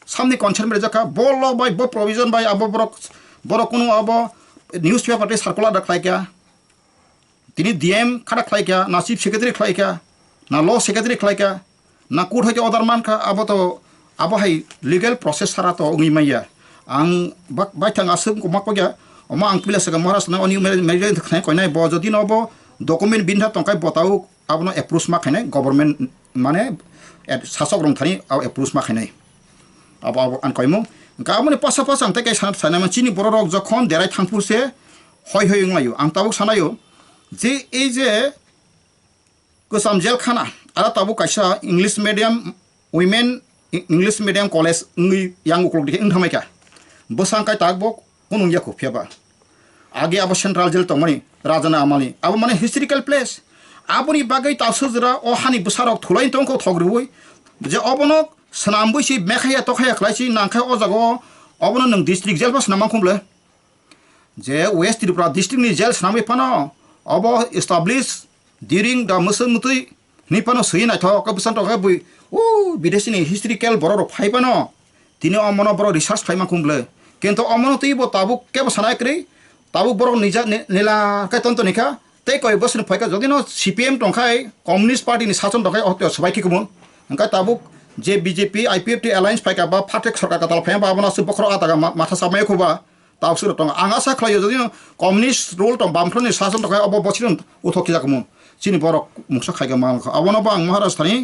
सामने कनसार्न मेरे जाका बल बाय ब प्रोविजन बाय अब बरक कुनु अब न्यूज पेपर ते सार्कुलार रखलायका তিনি ডিএম খাটা খাইকা না চিফ সেক্রেটারি খাইকা না ল সেক্রেটারি খাইকা না কোর্ট হইতে অর্ডার মানকা আবো তো আবো হাই লিগেল প্রসেস সারা তো উই মাইয়া ang baitang asum ko makpagya oma ang pila sa maras na oni merin khnai koinai bo jodi no bo document binha tongkai botau abono approve ma khnai government mane sasok rong thani approve ma khnai abo an koimo gamone pasa pasa ante kai sana ma chini borok jokhon derai thangpur se hoi hoi nglayo ang tabuk sanayo je ei je kusam jel khana ala tabuk kaisa english medium women English medium college ngi yang uklok dik ingthamai ka bosang kai tagbok unung yakho phiaba age abo central jail tongmani rajana amali abo mane historical place aboni bagai tasujra o hani busarok thulai tongko thogrui je obonok sanambui si mekhaya tokhaya khlaisi nangkhai o jago obono nang district jail pas namang khumle je west tripura district ni jail sanamai pano obo established during the muslim mutui ni pano suina thok busan tokai bui বিদেশি নি হিস্ট্রিক্যাল বড় ফাইবানো তিনি অমন বড় রিসার্চ ফাইমা কুমলে কিন্তু অমন তুই তাবুক কেব সানাই করি তাবুক বড় নিজা নীলা কাই তন্ত নিখা তাই কয় বছর ফাইকা যদি ন সিপিএম টংখাই কমিউনিস্ট পার্টি নি শাসন টংখাই অত সবাই কি কুমন ওঙ্কাই তাবুক যে বিজেপি আইপিএফটি অ্যালায়েন্স ফাইকা বা ফাটেক সরকার কাতাল ফাইম বা বনা সুবখর আতাগা মাথা সামাই খুবা তাও সুর টং আঙা সা খলায় যদি কমিউনিস্ট রুল টং বামফ্রনি শাসন টংখাই অব বছিরন উঠকি জাকুমন চিনি বড় মুখসা খাইগা মাল আবনো বা মহারাষ্ট্রনি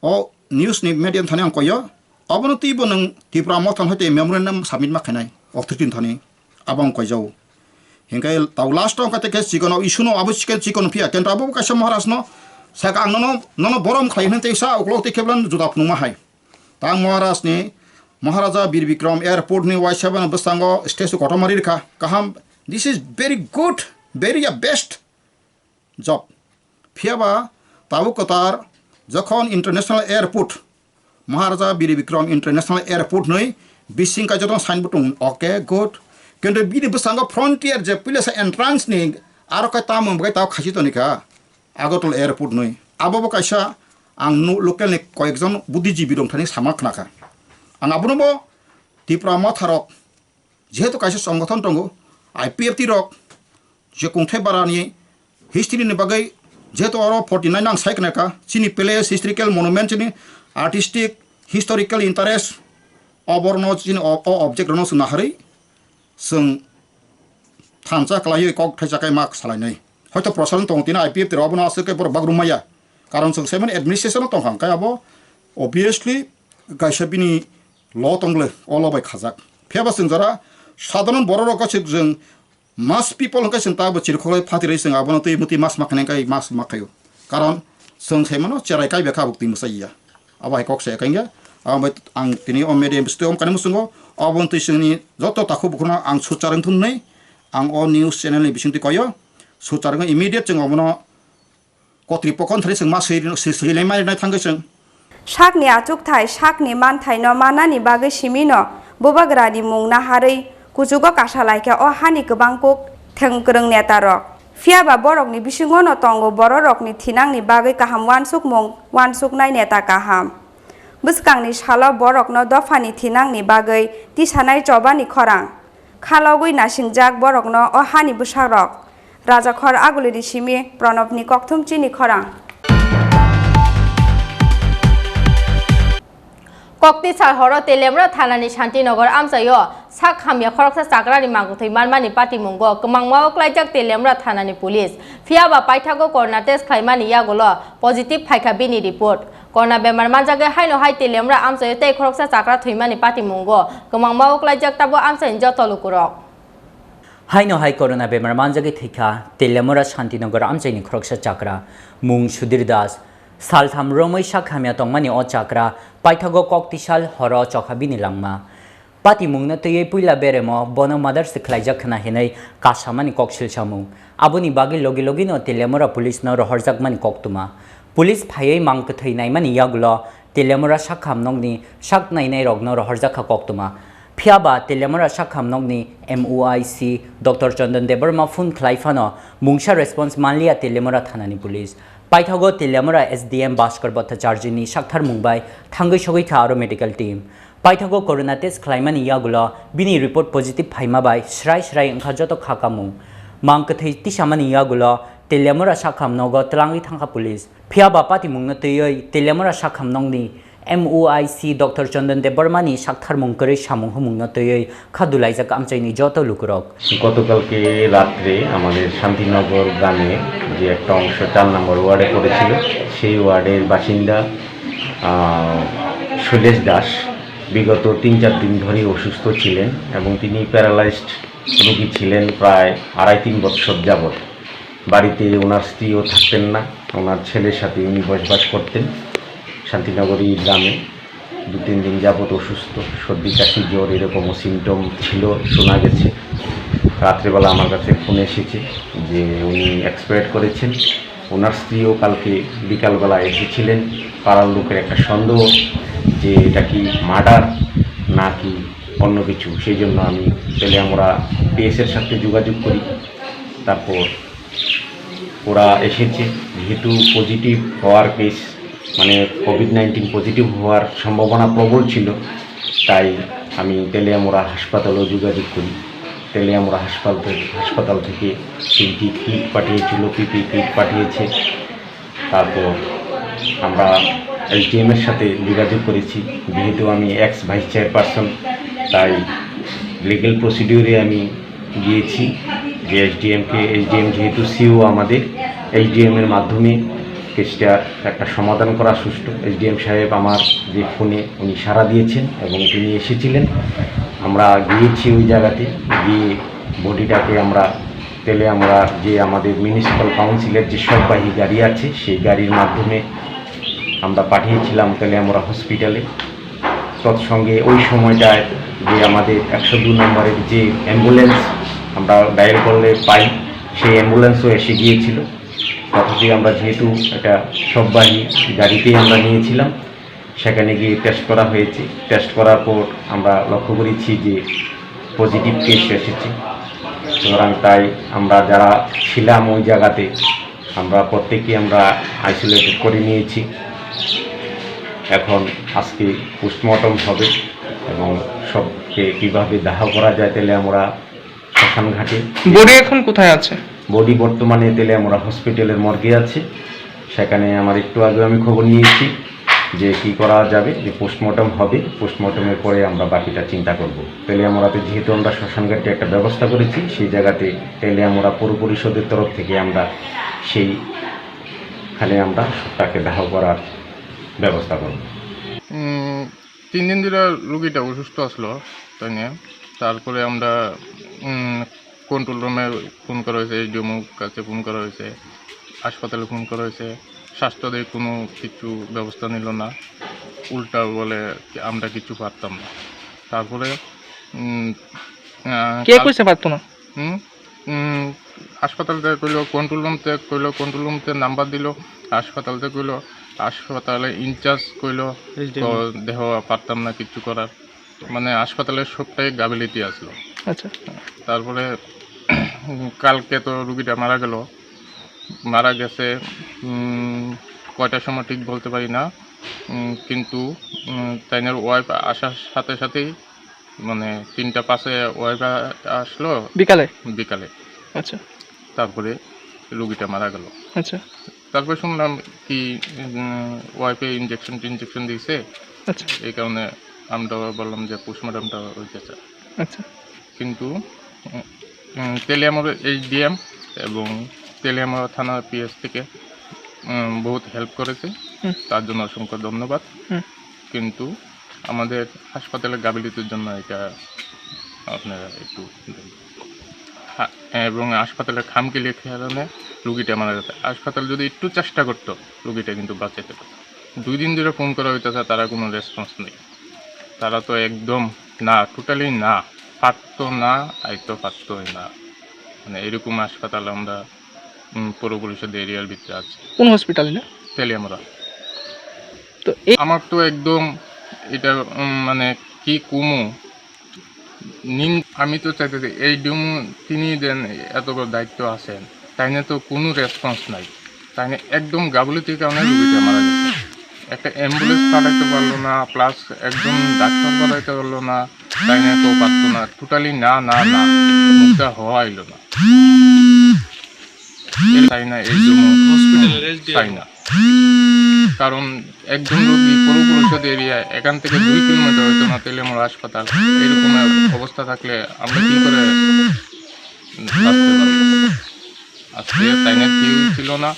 o news ni medium thani ang koyo abono ti bonang Tripura mothon hote memorandum submit ma khanai of 13 thani abang koyjau hingai taw last tong kate ke chikono isuno abu chikono pia kenta abu ka maharaj no saka ang no borom khlai hente sa uklok te keblan juda pnuma hai tang maharaj ni maharaja bir bikram airport ni y7 bastango stage kotomari kha kaham this is very good very best job phiaba tabu kotar যখন ইন্টারন্যাশনাল এয়ারপোর্ট মহারাজা বীর বিক্রম ইন্টারন্যাশনাল এয়ারপোর্ট নই বিসিং কাজ সাইনবোর্ড ওকে গুড কিন্তু বিধি বসাঙ্গ ফ্রন্টিয়ার যে প্লেস এন্ট্রান্স নি আর কাই তাম মবাই তাও খাসি তো নিকা আগরতলা এয়ারপোর্ট নই আবো কাইসা আং লোকেল নি কয়েকজন বুদ্ধিজীবী দং থানি সামা খানাকা আং আবনবো ত্রিপুরা মথারক যেহেতু কাইসা সংগঠন দङ আইপিএফটি রক যে কুংথাই বারানি হিস্ট্রি नि बागै যেহেতু আরো 49 নাং সাইকনাকা চিনি প্লেস হিস্ট্রিক্যাল মনুমেন্ট চিনি আর্টিস্টিক হিস্টোরিক্যাল ইন্টারেস্ট অবর্ণ চিনি অবজেক্ট রনো সুনা হারি जों थानसा क्लायै कक थाइजाखाय मार्क सालायनाय हयथ' प्रसारण दंतिना आइपिएफ तेरावबो आसोकै बर बागरुमाया कारण जों सेमन एडमिनिस्ट्रेशन दंखांखाय आबो अबियसलि गायसाबिनि ल दंग्लो अलबाय खाजाक फेबा जों जरा साधारण बर रकसे जों मास पिपल हंखाय जों ताबो चिरखलाय फातिरै जों आबोनो तै मुति मास माखनायखाय मास माखायो कारण जों सेमन चेरायखाय बेखा बुक्ति मुसाइया आबाय ककसे एखायनो आं दिनै अमेडियम स्टेम काने मुसुंगो अबन तैसोनि जत ताखु बुखना आं सुचारं थुननै आं अ निउज चेनेलनि बिसिंति कयो सुचारं इमिडिएट जों अबनो कत्रिपकन थरि जों मा सैलाय मारिनाय थांगो जों साकनि आचुक थाय साकनि मानथाय न मानानि बागै सिमिनो बोबाग्रानि मुं नाहारै कुजुगो कासालायखे अ हानि गोबांकुक थेंग्रों नेतारक फियाबा बरकनि बिसिङाव न तंगो बररकनि थिनांनि बागै काहाम वानसुक मुं वानसुकनाय नेता काहाम बुसकांनि सालाव बरकनो दफानि थिनांनि बागै तिसानाय चबानि खरां खालावगै नासिंजाक बरकनो अहानि बुसारक राजाखर आगुलिनि सिमि प्रणबनि कक्थुम चिनि खरां कक्ति साहर तेलेमरा थानानि शान्तिनगर आमसायो सा खामिया खरकसा चाग्रानि मांगुथै मानमानि पार्टी मुंगो कमांगमाव क्लाइजाक तेलेमरा थानानि पुलिस फियाबा पाइथागो कोरोना टेस्ट खाइमानि यागोलो पजिटिव फाइखा बिनि रिपोर्ट कोरोना बेमार मानजागे हाइनो हाइ तेलेमरा आमसायो तै खरकसा चाग्रा थैमानि पार्टी मुंगो कमांगमाव क्लाइजाक ताबो आमसाइन जतलुकुरक हाइनो हाइ कोरोना बेमार मानजागे थैखा तेलेमरा शान्तिनगर आमसाइनि खरकसा चाग्रा मुं सुधीर दास सालथाम रोमै साखामिया तंमानि अ चाग्रा पाइथागो कक्तिसाल हर चखाबिनि लांमा पाति मुंगना तयै पुइला बेरेमो बनो मादार सिखलाइजा खना हेनै कासामानि कक्सिल सामु आबुनि बागै लगे लगे न तेलेमरा पुलिस न रहरजाकमानि कक्तुमा पुलिस फायै मांग थैनायमानि यागुलो तेलेमरा साखामनंगनि साकनायनाय रगनो रहरजाखा कक्तुमा फियाबा तेलेमरा साखामनंगनि एमओआईसी डॉक्टर चंदन देबरमा फुन खलाइफानो मुंगसा रेस्पॉन्स मानलिया तेलेमरा थानानि पुलिस पाइथागो तेलेमरा एसडीएम भास्कर भट्टाचार्यनि साक्थार मुंबाय थांगै सगै था आरो मेडिकल टीम पाइथागो कोरोना टेस्ट खालायमानि यागुलो बिनि रिपोर्ट पजिटिव फाइमाबाय स्राय स्राय ओंखारजत खाकामु मांकथै तिसामानि यागुलो तेलेमरा साखामनगो तलांगै थांखा पुलिस फियाबा पाति मुंगना तयै तेलेमरा साखामनंगनि MOIC Dr. Chandan Debarmani Shakthar Munkari Samung Humung Natoy Kadulaizak Amchaini Joto Lukurok. গতকালকে রাত্রে আমাদের শান্তিনগর গ্রামে যে একটা অংশ 4 নম্বর ওয়ার্ডে পড়েছিল সেই ওয়ার্ডের বাসিন্দা শৈলেশ দাস বিগত 3-4 দিন ধরে অসুস্থ ছিলেন এবং তিনি প্যারালাইজড রোগী ছিলেন প্রায় 2.5-3 বছর যাবৎ। বাড়িতে ওনার স্ত্রীও থাকতেন না, ওনার ছেলের সাথে উনি বসবাস করতেন। শান্তিনগরী গ্রামে 2-3 দিন যাবৎ অসুস্থ, সর্দি কাশি জ্বর এরকমও সিমটম ছিল শোনা গেছে। রাত্রেবেলা আমার কাছে ফোন এসেছে যে উনি এক্সপায়ার করেছেন। ওনার স্ত্রীও কালকে বিকালবেলা এসেছিলেন। পাড়ার লোকের একটা সন্দেহ যে এটা কি মার্ডার নাকি অন্য কিছু, সেই জন্য আমি তাহলে আমরা পিএসের সাথে যোগাযোগ করি। তারপর ওরা এসেছে, যেহেতু পজিটিভ হওয়ার কেস মানে কোভিড-19 পজিটিভ হওয়ার সম্ভাবনা প্রবল ছিল, তাই আমি তেলিয়ামুড়া হাসপাতালেও যোগাযোগ করি। তেলিয়ামুড়া হাসপাতাল থেকে 3টি কিট পাঠিয়েছিল, পিপি কিট পাঠিয়েছে। তারপর আমরা এসডিএমের সাথে যোগাযোগ করেছি, যেহেতু আমি এক্স ভাইস চেয়ারপারসন তাই লিগ্যাল প্রসিডিউরে আমি গিয়েছি যে এসডিএম যেহেতু সিও আমাদের, এসডিএমের মাধ্যমে কেসটার একটা সমাধান করা সুষ্ঠু। এসডিএম সাহেব আমার যে ফোনে উনি সাড়া দিয়েছেন এবং তিনি এসেছিলেন। আমরা গিয়েছি ওই জায়গাতে, গিয়ে বডিটাকে আমরা তেলিয়ামুড়া যে আমাদের মিউনিসিপ্যাল কাউন্সিলের যে সববাহী গাড়ি আছে সেই গাড়ির মাধ্যমে আমরা পাঠিয়েছিলাম তেলিয়ামুড়া হসপিটালে। তৎসঙ্গে ওই সময়টায় যে আমাদের 102 নম্বরের যে অ্যাম্বুলেন্স আমরা ডায়াল করলে পাই, সেই অ্যাম্বুলেন্সও এসে গিয়েছিল। তথাপি আমরা যেহেতু একটা সববাহী গাড়িতেই আমরা নিয়েছিলাম, সেখানে গিয়ে টেস্ট করা হয়েছে। টেস্ট করার পর আমরা লক্ষ্য করেছি যে পজিটিভ কেস এসেছে। সুতরাং তাই আমরা যারা ছিলাম ওই জায়গাতে আমরা প্রত্যেকেই আমরা আইসোলেটেড করে নিয়েছি। এখন আজকে পোস্টমর্টম হবে এবং সবকে কীভাবে দাহ করা যায় তেলিয়ামুড়া শ্মশান ঘাটে। বডি এখন কোথায় আছে? বডি বর্তমানে তেলিয়ামুড়া হসপিটালের মর্গে আছে। সেখানে আমার একটু আগে আমি খবর নিয়েছি যে কি করা যাবে, যে পোস্টমর্টম হবে, পোস্টমর্টমের পরে আমরা বাকিটা চিন্তা করব। তেলিয়ামুড়াতে যেহেতু আমরা শ্মশানঘাটে একটা ব্যবস্থা করেছি, সেই জায়গাতে তেলিয়ামুড়া পৌর পরিষদের তরফ থেকে আমরা সেইখানে আমরা তাকে দাহ করার ব্যবস্থা করব। 3 দিন ধরে রুগীটা অসুস্থ আসলো, তাই নিয়ে তারপরে আমরা কন্ট্রোল রুমে ফোন করা হয়েছে, এইচডিএমের কাছে ফোন করা হয়েছে, হাসপাতালে ফোন করা হয়েছে। স্বাস্থ্যদের কোনো কিছু ব্যবস্থা নিল না, উল্টা বলে আমরা কিছু পারতাম না। তারপরে কে কইছে পারতো না? হাসপাতাল থেকে কইলো, কন্ট্রোল রুমতে নাম্বার দিল, হাসপাতাল থেকে কইলো, হাসপাতালে ইনচার্জ কইলো দেহ পারতাম না কিছু করার, মানে হাসপাতালের সবটাই গাফিলতি আসলো। আচ্ছা, তারপরে কালকে তো রুগীটা মারা গেছে কয়টার সময় ঠিক বলতে পারি না, কিন্তু তাইনের ওয়াইফ আসার সাথে সাথেই মানে 3:05 ওয়াইফ আসলো বিকালে। আচ্ছা, তারপরে রুগীটা মারা গেল। আচ্ছা, তারপরে শুনলাম কি ওয়াইফে ইঞ্জেকশন দিয়েছে। আচ্ছা, এই কারণে আমরা বললাম যে পোস্টমর্টমটা হইতেছে। আচ্ছা, কিন্তু তেলিয়ামুড়া এইচডিএম এবং তেলিয়ামুড়া থানা পিএস থেকে বহুত হেল্প করেছে, তার জন্য অসংখ্য ধন্যবাদ। কিন্তু আমাদের হাসপাতালের গাফিলতির জন্য এটা আপনারা একটু এবং হাসপাতালের খামখেয়ালির কারণে রুগীটা মারা গেছে। হাসপাতাল যদি একটু চেষ্টা করতো রুগীটা কিন্তু বাঁচাতে পারত। 2 দিন ধরে ফোন করা হইতেছে, তারা কোনো রেসপন্স নেই। তারা তো একদম না, টোটালি না, পারতো না, আইতো পারতোই না, মানে এরকম হাসপাতাল আমরা পৌর পরিষদ এরিয়ার ভিতরে আছে। কোন হসপিটালে? না, তেলিয়ামুড়া। তো আমার তো একদম এটা মানে কি কুমু আমি তো চাইতেছি এই ডিমু তিনি দেন এত বড় দায়িত্ব আছেন, তাই না তো কোনো রেসপন্স নাই, তাই না একদম গাফিলতির কারণে রুগীটা মারা গেছে। একটা অ্যাম্বুলেন্স পাঠাইতে পারলো না, প্লাস একদম ডাক্তার পাঠাইতে পারলো না, তাই না কেউ পারতো না, টোটালি না না না, মুখটা হওয়াইল না, তাই না এই জন্য তাই না। কারণ একজন রোগী পরিষদ এরিয়ায় এখান থেকে 2 কিলোমিটার হয়তো না তেলেমোড়া হাসপাতাল, এরকম অবস্থা থাকলে আমরা কি করে আসতে পারবো? আজকে তাইনের কেউ ছিল না,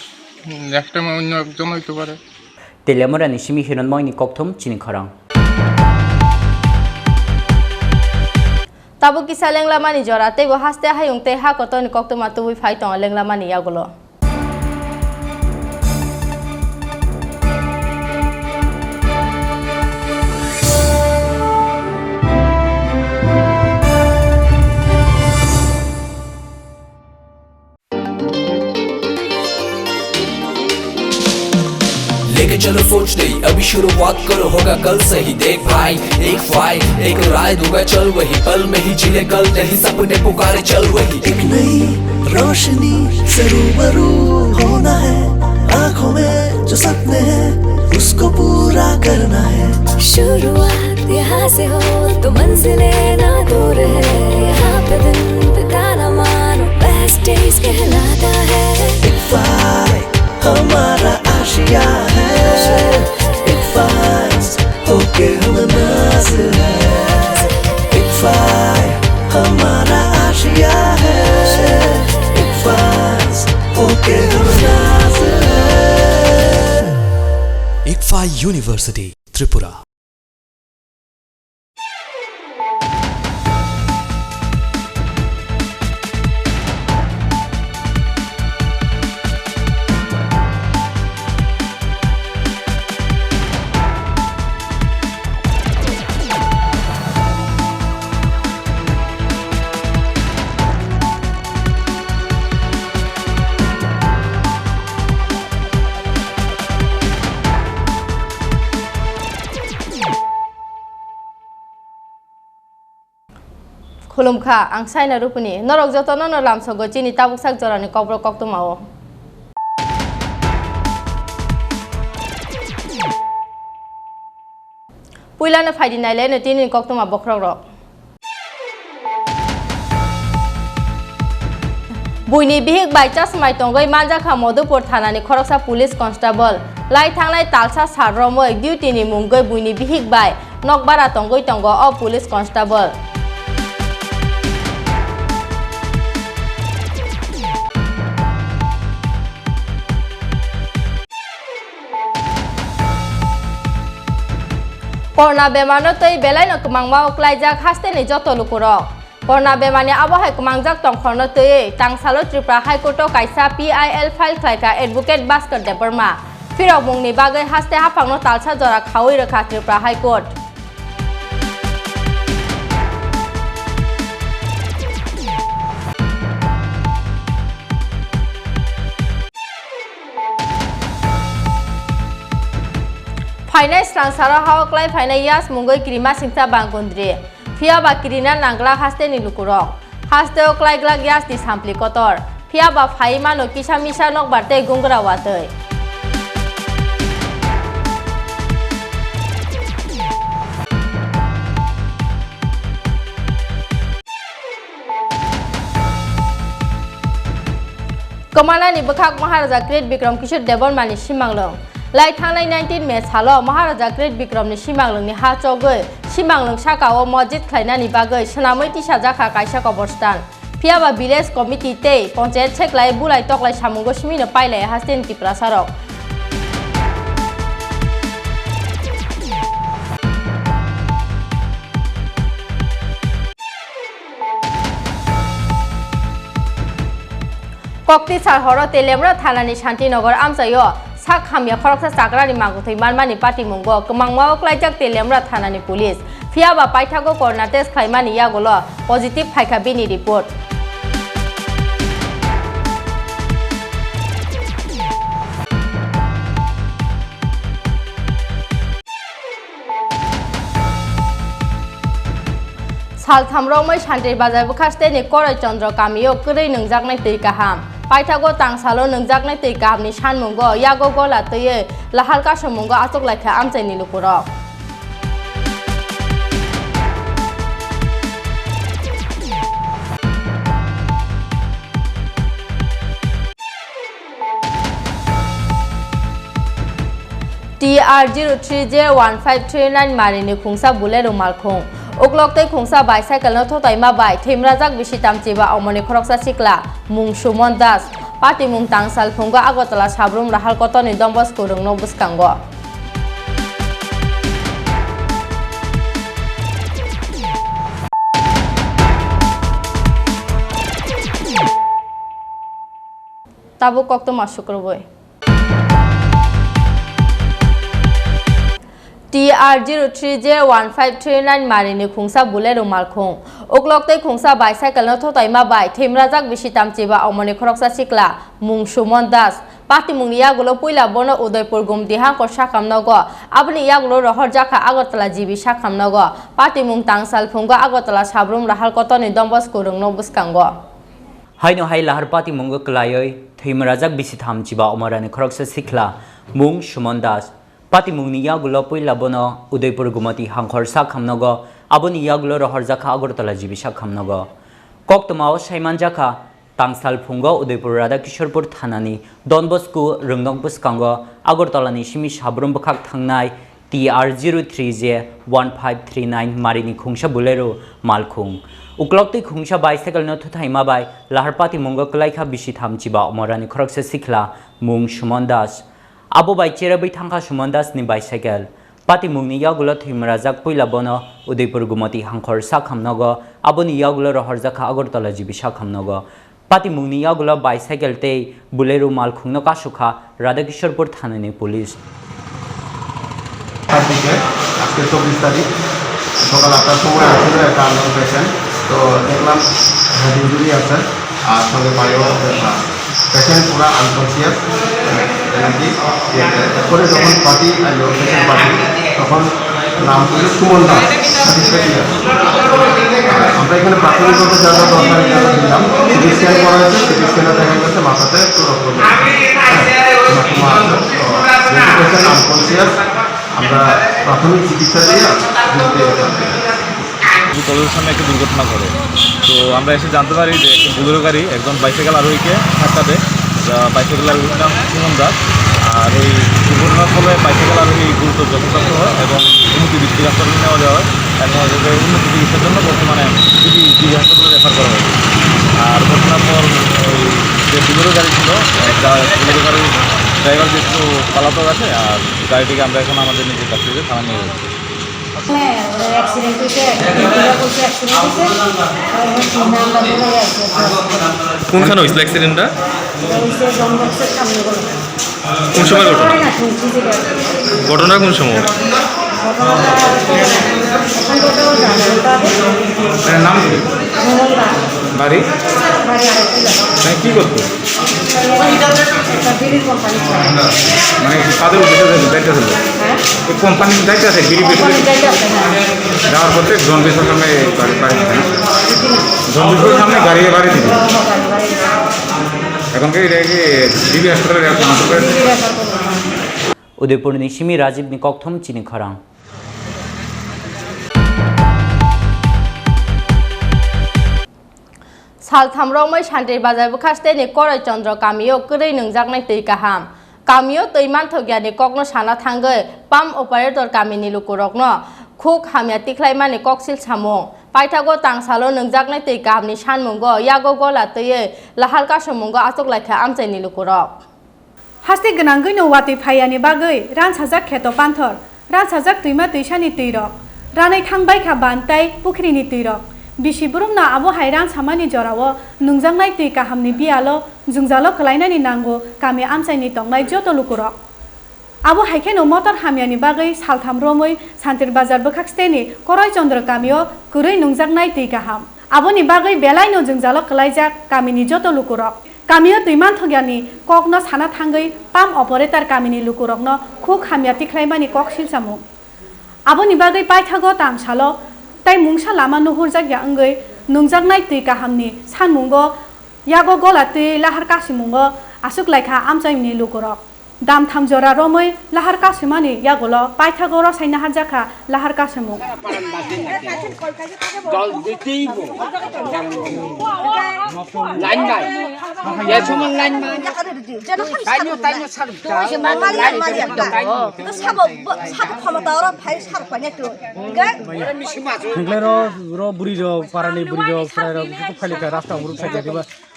নেক্সট টাইম অন্য একজন হইতে পারে। তেলেমোড়া নিশিমি হিরণময়নি ককথম চিনি খরাং। Tabu kisah lenglamani jorate go haste hayung te ha koton kokto matu wi phai tong lenglamani yagulo. लेके चलो सोच नहीं अभी शुरुआत करो होगा कल से ही देख भाई एक फाइट एक राय दूंगा चल वही पल में ही जिले कल नहीं सपने पुकारे चल वही एक नई रोशनी से रूबरू होना है आंखों में जो सपने हैं उसको पूरा करना है शुरुआत यहाँ से हो तो मंजिलें ना दूर है यहाँ पे दिन बिताना मानो बेस्ट डेज कहलाता है एक फाइट हमारा आशिया है एक फाइट होके हम नाज़िर है एक फाइट हमारा आशिया है एक फाइट होके हम नाज़िर है एक fight university Tripura Khulumkha ang saina Rupini norok joto no lam sogo chini tabuk sak jorani kobro kokto mao. Puilana phaidi naile no tinin kokto ma bokrok rok. Buini bihik bai chasmai tongoi manjakha Madhupur thanani Khoroksa police constable lai thangnai talsa sarromoi duty ni mungoi buini bihik bai nokbara tongoi tongo o police constable. Corona bemano tei belai no kumangmao klaijak haste ni joto lukurok. Corona bemani abahai kumangjak tongkhorno tei tangsalo Tripura High Court kaisa PIL file khlaika advocate Bhaskar Debarma. Firok mungni bagai haste hapangno talsa jora khawi rakha Tripura High Court. Finance transfer hawak lai finance yas mungoi krima singta bangkundri. Fia ba kirina nangla haste ni lukurok. Haste oklai glak yas di sampli kotor. Fia ba faima no kisa misa nok barte gungra watoi. Komana ni bekhak Maharaja Great Bikram Kishore Debormani simanglong. Lai thangnai 19 May salo Maharaja Great Bikram ni simanglong ni ha chogoi simanglong sakao masjid khlainani bagai sanamoi tisa jakha kaisa koborstan. Phiaba village committee tei panchayat seklai bulai toklai samungo simino pailai hasten ki prasarok. Kokti sar horo telemra thanani Shantinagar amsayo sak hamya Khoroksa chakrani maguthai manmani party mungo kemangmao klaijak telemra thanani police phiaba paithago corona test khlaimani yagulo positive phaika bini report. Salthamromai Shantir Bazar bukhaste ni Korai Chandra Kamiyo Kuri Nungjaknai tei kaham. Paithago tangsalo nungjaknai tei kaham ni sanmungo yago gola tei lahalka samungo achok laikha amchai ni lukurok. TR03J1539 marini khungsa bulero malkhung uklok tei khungsa bicycle no thotai ma bai themrajak bisi tamchiba omoni khoroksa sikla mung Sumon Das pati mung tangsal phunga Agotala sabrum rahal kotoni dombos kurung no buskango tabu kokto masukroboy TR03J1539 marini khungsa bulero malkhung uklok tei khungsa bicycle no thotai ma bai themrajak bisi tamchiba omoni khoroksa sikla mung Sumon Das pati mung yagulo puila bono Udaipur gumdiha ko sakamnogo abni yagulo rohor jakha Agotala jibi sakamnogo pati mung tangsal phunga Agotala sabrum rahal kotoni dombos kurung no buskango haino hai lahar pati mungo klayoi themrajak bisi thamchiba omorani khoroksa sikla mung Sumon Das pati mungni yagulo puila bono Udaipur gumati hangkhor sakhamnogo aboni yagulo rohor jakha Agortala jibi sakhamnogo koktmao saiman jakha tangsal phungo Udaipur Radha Kishorpur thanani Don Bosco rungdong buskango Agortala ni simi sabrum bukhak thangnai TR03J1539 marini khungsa bulero malkhung uklokti khungsa bicycle no thuthaima bai laharpati mungo klaikha bisi thamchiba omorani khoroksa sikla mung Sumon Das abo bai cherabai thangkha Sumon Das ni bicycle pati mungni yagulo thimrajak puila bono Udaipur gumati hangkhor sakhamnogo aboni yagulo rohorjakha Agortala jibi sakhamnogo pati mungni yagulo bicycle tei bulero malkhungno kasukha Radhakishorpur thanani police আজকে 24 তারিখ সকাল 8টার সময় আসলে একটা আনসার পেশেন্ট তো দেখলাম হেড ইঞ্জুরি আছে আর সঙ্গে পায়েও পেশেন্ট পুরো আনকনসিয়াস নাকি এরপরে যখন পার্টি আইলো পেশেন্ট পার্টি তখন নাম ছিল সুমন দাস আমরা এখানে প্রাথমিকভাবে যা যা দরকার দিলাম সিটি স্ক্যান করা হয়েছে সিটি স্ক্যানে দেখা গেছে মাথাতে একটু রক্ত পেশেন্ট আনকনসিয়াস আমরা প্রাথমিক চিকিৎসা দিয়ে কলেজের সামনে একটা দুর্ঘটনা করে তো আমরা এসে জানতে পারি যে একজন বুলেরো গাড়ি একজন বাইসাইকেল আরোহীকে ধাক্কা দেয় বাইসাইকেল আরোহীর নাম সুমন দাস আর ওই দুর্ঘটনার ফলে বাইসাইকেল আরোহী গুরুতর জখমপ্রাপ্ত হয় এবং উন্নতি দৃষ্টি হাসপাতালে নেওয়া দেওয়া হয় এবং উন্নত চিকিৎসার জন্য বর্তমানে জিবি হাসপাতালে রেফার করা হয়েছে আর ঘটনার পর ওই যে বুলেরো গাড়ি ছিল বুলেরো গাড়ির ড্রাইভার যেহেতু পালাতক আছে আর গাড়িটিকে আমরা এখন আমাদের নিজের কাছ থেকে থানা নিয়ে যাচ্ছি কোনখানে হয়েছিল অ্যাক্সিডেন্টটা কোন সময় ঘটনা কোন সময় নাম কি বাড়ি কি করতো মানে তাদের উদ্দেশ্যে দায়িত্ব ছিল কোম্পানির দায়িত্ব আছে গিরি যাওয়ার পথে জনবিশ্বর সামনে বাড়ি জনবিশ্বর সামনে গাড়ি বাড়ি দিবে এখন কি জিবি হাসপাতালে Udaipur ni Shimi Rajiv ni Kokthom Chini Khorang Salthamromai Shantir Bazar Bukhaste ni Korai Chandra Kamio Kurei Nungjaknai Tei Kaham Kamio Toiman Thogya ni Kokno Sana Thangai Pam Operator Kamini Lukurokno Khuk Hamya Tiklaiman ni Koksil Samong Paithago Tangsalo Nungjaknai Tei Kaham ni Shanmungo Yago Gola Teye Lahalka Shamungo Asok Laikha Amchai ni Lukurok Haste Ganangui no Wati Phayani Bagai Ran Sajak Kheto Panthor Ran Sajak Tuima Tuishani Tuirok Ranai Thangbai Kha Bantai Pukhrini Tuirok Bishiburum na abo hairan samani jorawo nungjangnai tui kahamni bialo jungjalo kalainani nango kami amsaini tongnai joto lukurok abo haikeno motor hamyani bagai saltham romoi Santir Bazar Bukhakshteni Korai Chandra kamio kurui nungjangnai tui kaham aboni bagai belaino jungjalo kalaijak kamini joto lukurok kamio tuiman thogyani kokno sana thangai pam operator kamini lukurokno khuk hamya tiklaimani kok silsamu aboni bagai paithago tangsalo Tai mungsa lama nuhur jak anggai nungjaknai tui kahamni sanmungo yago gola tui lahar kasi mungo asuk laikha amchaimni lukurok दाम थाम जरा रमै लाहार कासमानि यागोल पाइथागो रसायना हारजाखा लाहार कासमु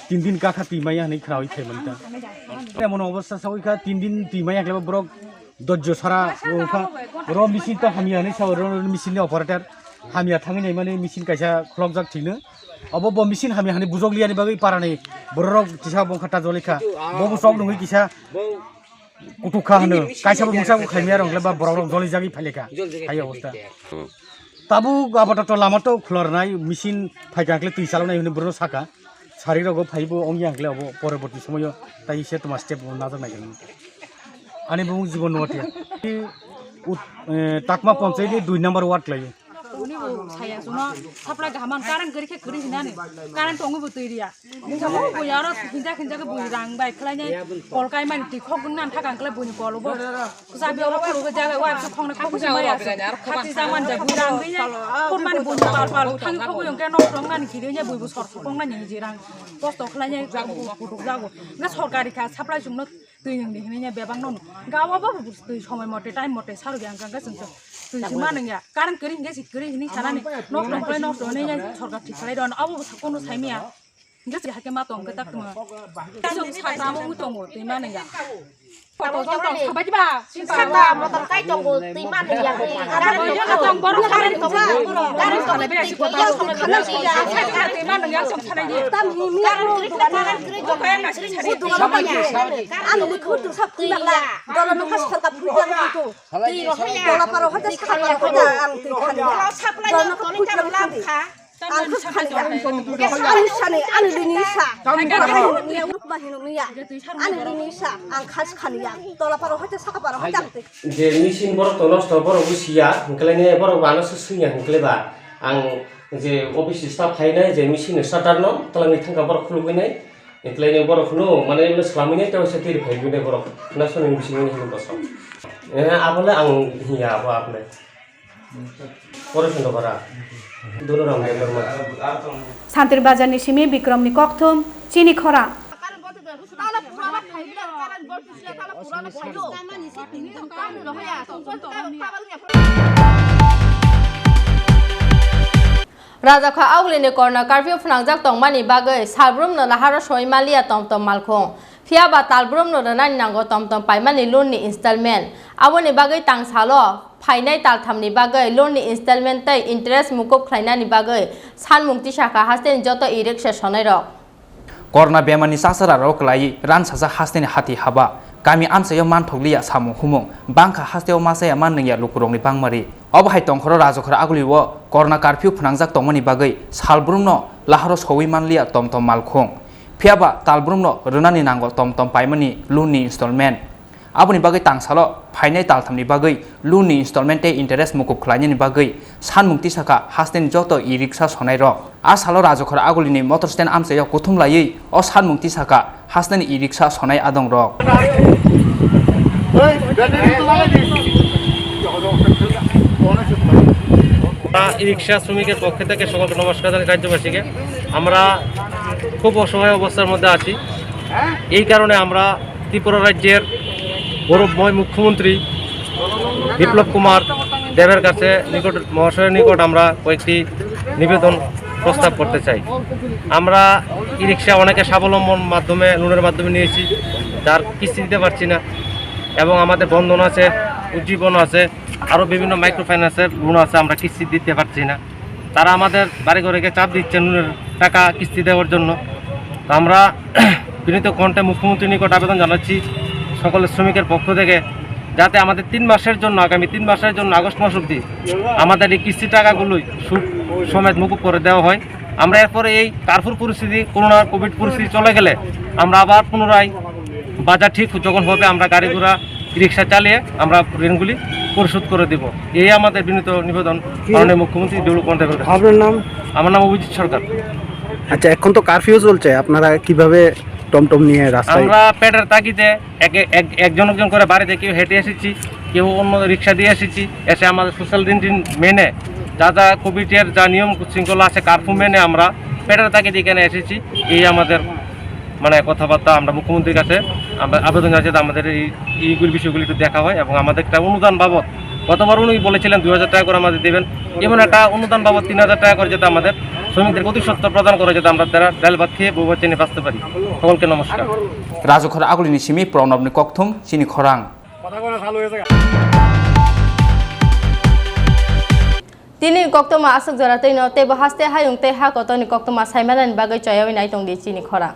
तीन दिन का था तीमाई हनी खराई थे मनता एमन अवस्था सवैखा तीन दिन तीमाई आगले ब्रक दज्जो सारा र मिसिन तो हामिया नै साव र मिसिन ऑपरेटर हामिया थाङै नै माने मिसिन कायसा खलक जाक थिनो अब ब मिसिन हामिया हनी बुजगलियानि बागै पारा नै बररक किसा बंखाटा जलिखा बबु सब नङै किसा कुटुखा हनो कायसा बुंसा को खाइमिया रंगले बा बररक जलि जागि फालेखा हाय अवस्था ताबु आबादा तो लामा तो खुलरनाय मिसिन फाइकांकले तुइसालनाय हनो बरनो साका सारिरगो फाइबो अंगी आंगले अब परवर्ती समय ताई से तुमा स्टेप नाजा नागिरन आनि बुं जीवन नटिया ताकमा पञ्चायतनि 2 नम्बर वार्ड लायो उनीबो साया जुना साप्ला गामान कारेन्ट गरिखे गरि हिनाने कारेन्ट टंगबो तैरिया निखामो बयार हिंजा हिंजाके बुइ रां बाय खलायनाय कलकाय मान तिखगुन नान थागांकले बुनि कलबो जाबियाव खलबो जागा वाइ खंना खबो माया खाति जामान जा बुइ रां गैया फरमान बुनि पाल पाल थां खबो यंके नफ्रं नान खिरिया बुइबो सरफं नानि जि रां कस्त खलायनाय जागो फटक जागो ना सरकारि का साप्ला जुमनो दै नंनि हिनाय बेबां नन गावाबो दै समय मते टाइम मते सारगे आंगा जों मा नंया कारेन्ट गरि हिंगे सिकरि हिनि सानाने नफ्रंखले नफ्रंने सरकार ठीक खालाय दन अब कोनो साइमिया हिंगे हाके मा तंग ताकमा जों साइरामो उतंगो दै मा नंया पटो जं साबादिबा साबा मतर काय तंगो दै मा नंया कारेन्ट तंग बर कारेन्ट तंग बे सिकोता खाना सिया दै मा नंया सं सानाय दि ताम कारेन्ट गरि जखाय नासि सारि आनु खुतु सब तिला दलन खास सरकार फुजान खुतु दै रहाय दला पारो हते साखाया फुजा आं दै खालिया साप्लाय तनि काम लाखा आं खालिया आं साने आं लिनिसा आं लिनिसा आं खास खालिया दला पारो हते साखा पारो हते जे मिसिन बर तो नष्ट बर बुसिया हंकलेने बर बानसो सुनिया हंकलेबा आं जे अफिस स्टाफ थाइनाय जे मिसिन स्टार्टार न तलानि थांगा बर खुलुगैनाय इतलायने बर खुनो माने लस खालामैनाय तो से तिर फाइगुनाय बर ना सुनि मिसिन नि बसो आबले आं हिया आपले परसन्द बारा दोनोराम देबरमा शान्तिर बाजारनि सिमी बिक्रमनि कक्थुम चिनी खरां राजाखा आवलिनि कर्ना कर्फ्यू फनांजाक तंगमानि बागै साब्रुमनो लाहार सयमालिया तमतम मालखं फियाबा तालब्रुमनो रनानि नांगौ तमतम पाइमानि लोननि इनस्टलमेन्ट आबोनि बागै तांसालो फाइनाय तालथामनि बागै लोननि इनस्टलमेन्ट तै इन्टारेस्ट मुकुब खालायनानि बागै सानमुक्ति शाखा हास्तेनि जत इरेक्सा सनाय रक कर्ना बेमानि सासरा रकलाई रानसाजा हास्तेनि हाति हाबा गामि आमसायाव मानथगलिया सामु हुमु बांखा हास्तेयाव मासाया माननैया लुकुरंनि बांमारि अबहाय तंखर राजखर आगुलिव कर्ना कर्फ्यू फनांजाक तंगमानि बागै सालब्रुमनो लाहारो सवै मानलिया तमतम मालखं फियाबा तालब्रुमनो रनानि नांगौ तमतम पाइमानि लोननि इनस्टलमेन्ट आबोनि बागै तांसालो फाइनाय तालथामनि बागै लोननि इनस्टलमेन्ट इन्टारेस्ट मुकुब खालायनायनि बागै सानमुक्ति शाखा हास्तेनि जत इ रिक्सा सनाय रक आसालो राजखर आगुलिनि मटर स्टेन्ड आमसायाव कुथुम लायै अ सानमुक्ति शाखा हास्तेनि इ रिक्सा सनाय आदं रक ই রিক্সা শ্রমিকের পক্ষ থেকে সকলকে নমস্কার জানাই রাজ্যবাসীকে আমরা খুব অসহায় অবস্থার মধ্যে আছি এই কারণে আমরা ত্রিপুরা রাজ্যের গৌরবময় মুখ্যমন্ত্রী বিপ্লব কুমার দেবের কাছে নিকট মহাশয়ের নিকট আমরা কয়েকটি নিবেদন প্রস্তাব করতে চাই আমরা ই রিক্সা অনেকে স্বাবলম্বন মাধ্যমে লোনের মাধ্যমে নিয়েছি যার কিস্তি দিতে পারছি না এবং আমাদের বন্ধন আছে উজ্জীবন আছে আরও বিভিন্ন মাইক্রো ফাইন্যান্সের লোন আছে আমরা কিস্তি দিতে পারছি না তারা আমাদের বাড়ি ঘরে চাপ দিচ্ছে লোনের টাকা কিস্তি দেওয়ার জন্য তো আমরা বিনীত কণ্ঠে মুখ্যমন্ত্রীর নিকট আবেদন জানাচ্ছি সকল শ্রমিকের পক্ষ থেকে যাতে আমাদের 3 মাসের জন্য আগামী 3 মাসের জন্য আগস্ট মাস অবধি আমাদের এই কিস্তি টাকাগুলোই সুদ সমেত মুকুব করে দেওয়া হয় আমরা এরপরে এই কার্ফুর পরিস্থিতি করোনা কোভিড পরিস্থিতি চলে গেলে আমরা আবার পুনরায় বাজার ঠিক যখন হবে আমরা গাড়ি ঘোড়া রিক্সা চালিয়ে আমরা ঋণগুলি পরিশোধ করে দেব এই আমাদের বিনীত নিবেদন মাননীয় মুখ্যমন্ত্রী বিপ্লব কুমার দেবের কাছে। আপনার নাম? আমার নাম অভিজিৎ সরকার। আচ্ছা এখন তো কারফিউ চলছে আপনারা কিভাবে টমটম নিয়ে রাস্তায় আমরা পেটের তাগিদে একজন একজন করে বাড়িতে কেউ হেঁটে এসেছি, কেউ অন্য রিক্সা দিয়ে এসেছি, এসে আমাদের সোশ্যাল ডিস্টেন্স মেনে যা যা কোভিডের যা নিয়ম শৃঙ্খলা আছে কারফিউ মেনে আমরা পেটের তাগিদে এখানে এসেছি। এই আমাদের মানে কথাবার্তা আমরা মুখ্যমন্ত্রীর কাছে আমরা আবেদন আছে যে আমাদের এইগুলি বিষয়গুলি একটু দেখা হয় এবং আমাদের একটা অনুদান বাবদ গতবার উনি বলেছিলেন 2000 টাকা করে আমাদের দেবেন, এমন একটা অনুদান বাবদ 3000 টাকা করে যাতে আমাদের শ্রমিকদের অতি সত্ত্বর প্রদান করে যাতে আমরা তারা ডাল ভাত খেয়ে বউ বাচ্চা নিয়ে বাঁচতে পারি। সকলকে নমস্কার। রাজখরা আগুলিনি সিমি প্রণবনি ককথুম চিনি খরাং। তিনি কক্তমা আসক জরাতেই নতে বহাস্তে হায়ুংতে হা কতনি কক্তমা সাইমানানি বাগৈ চয়াwi নাইতং দি চিনি খরাং।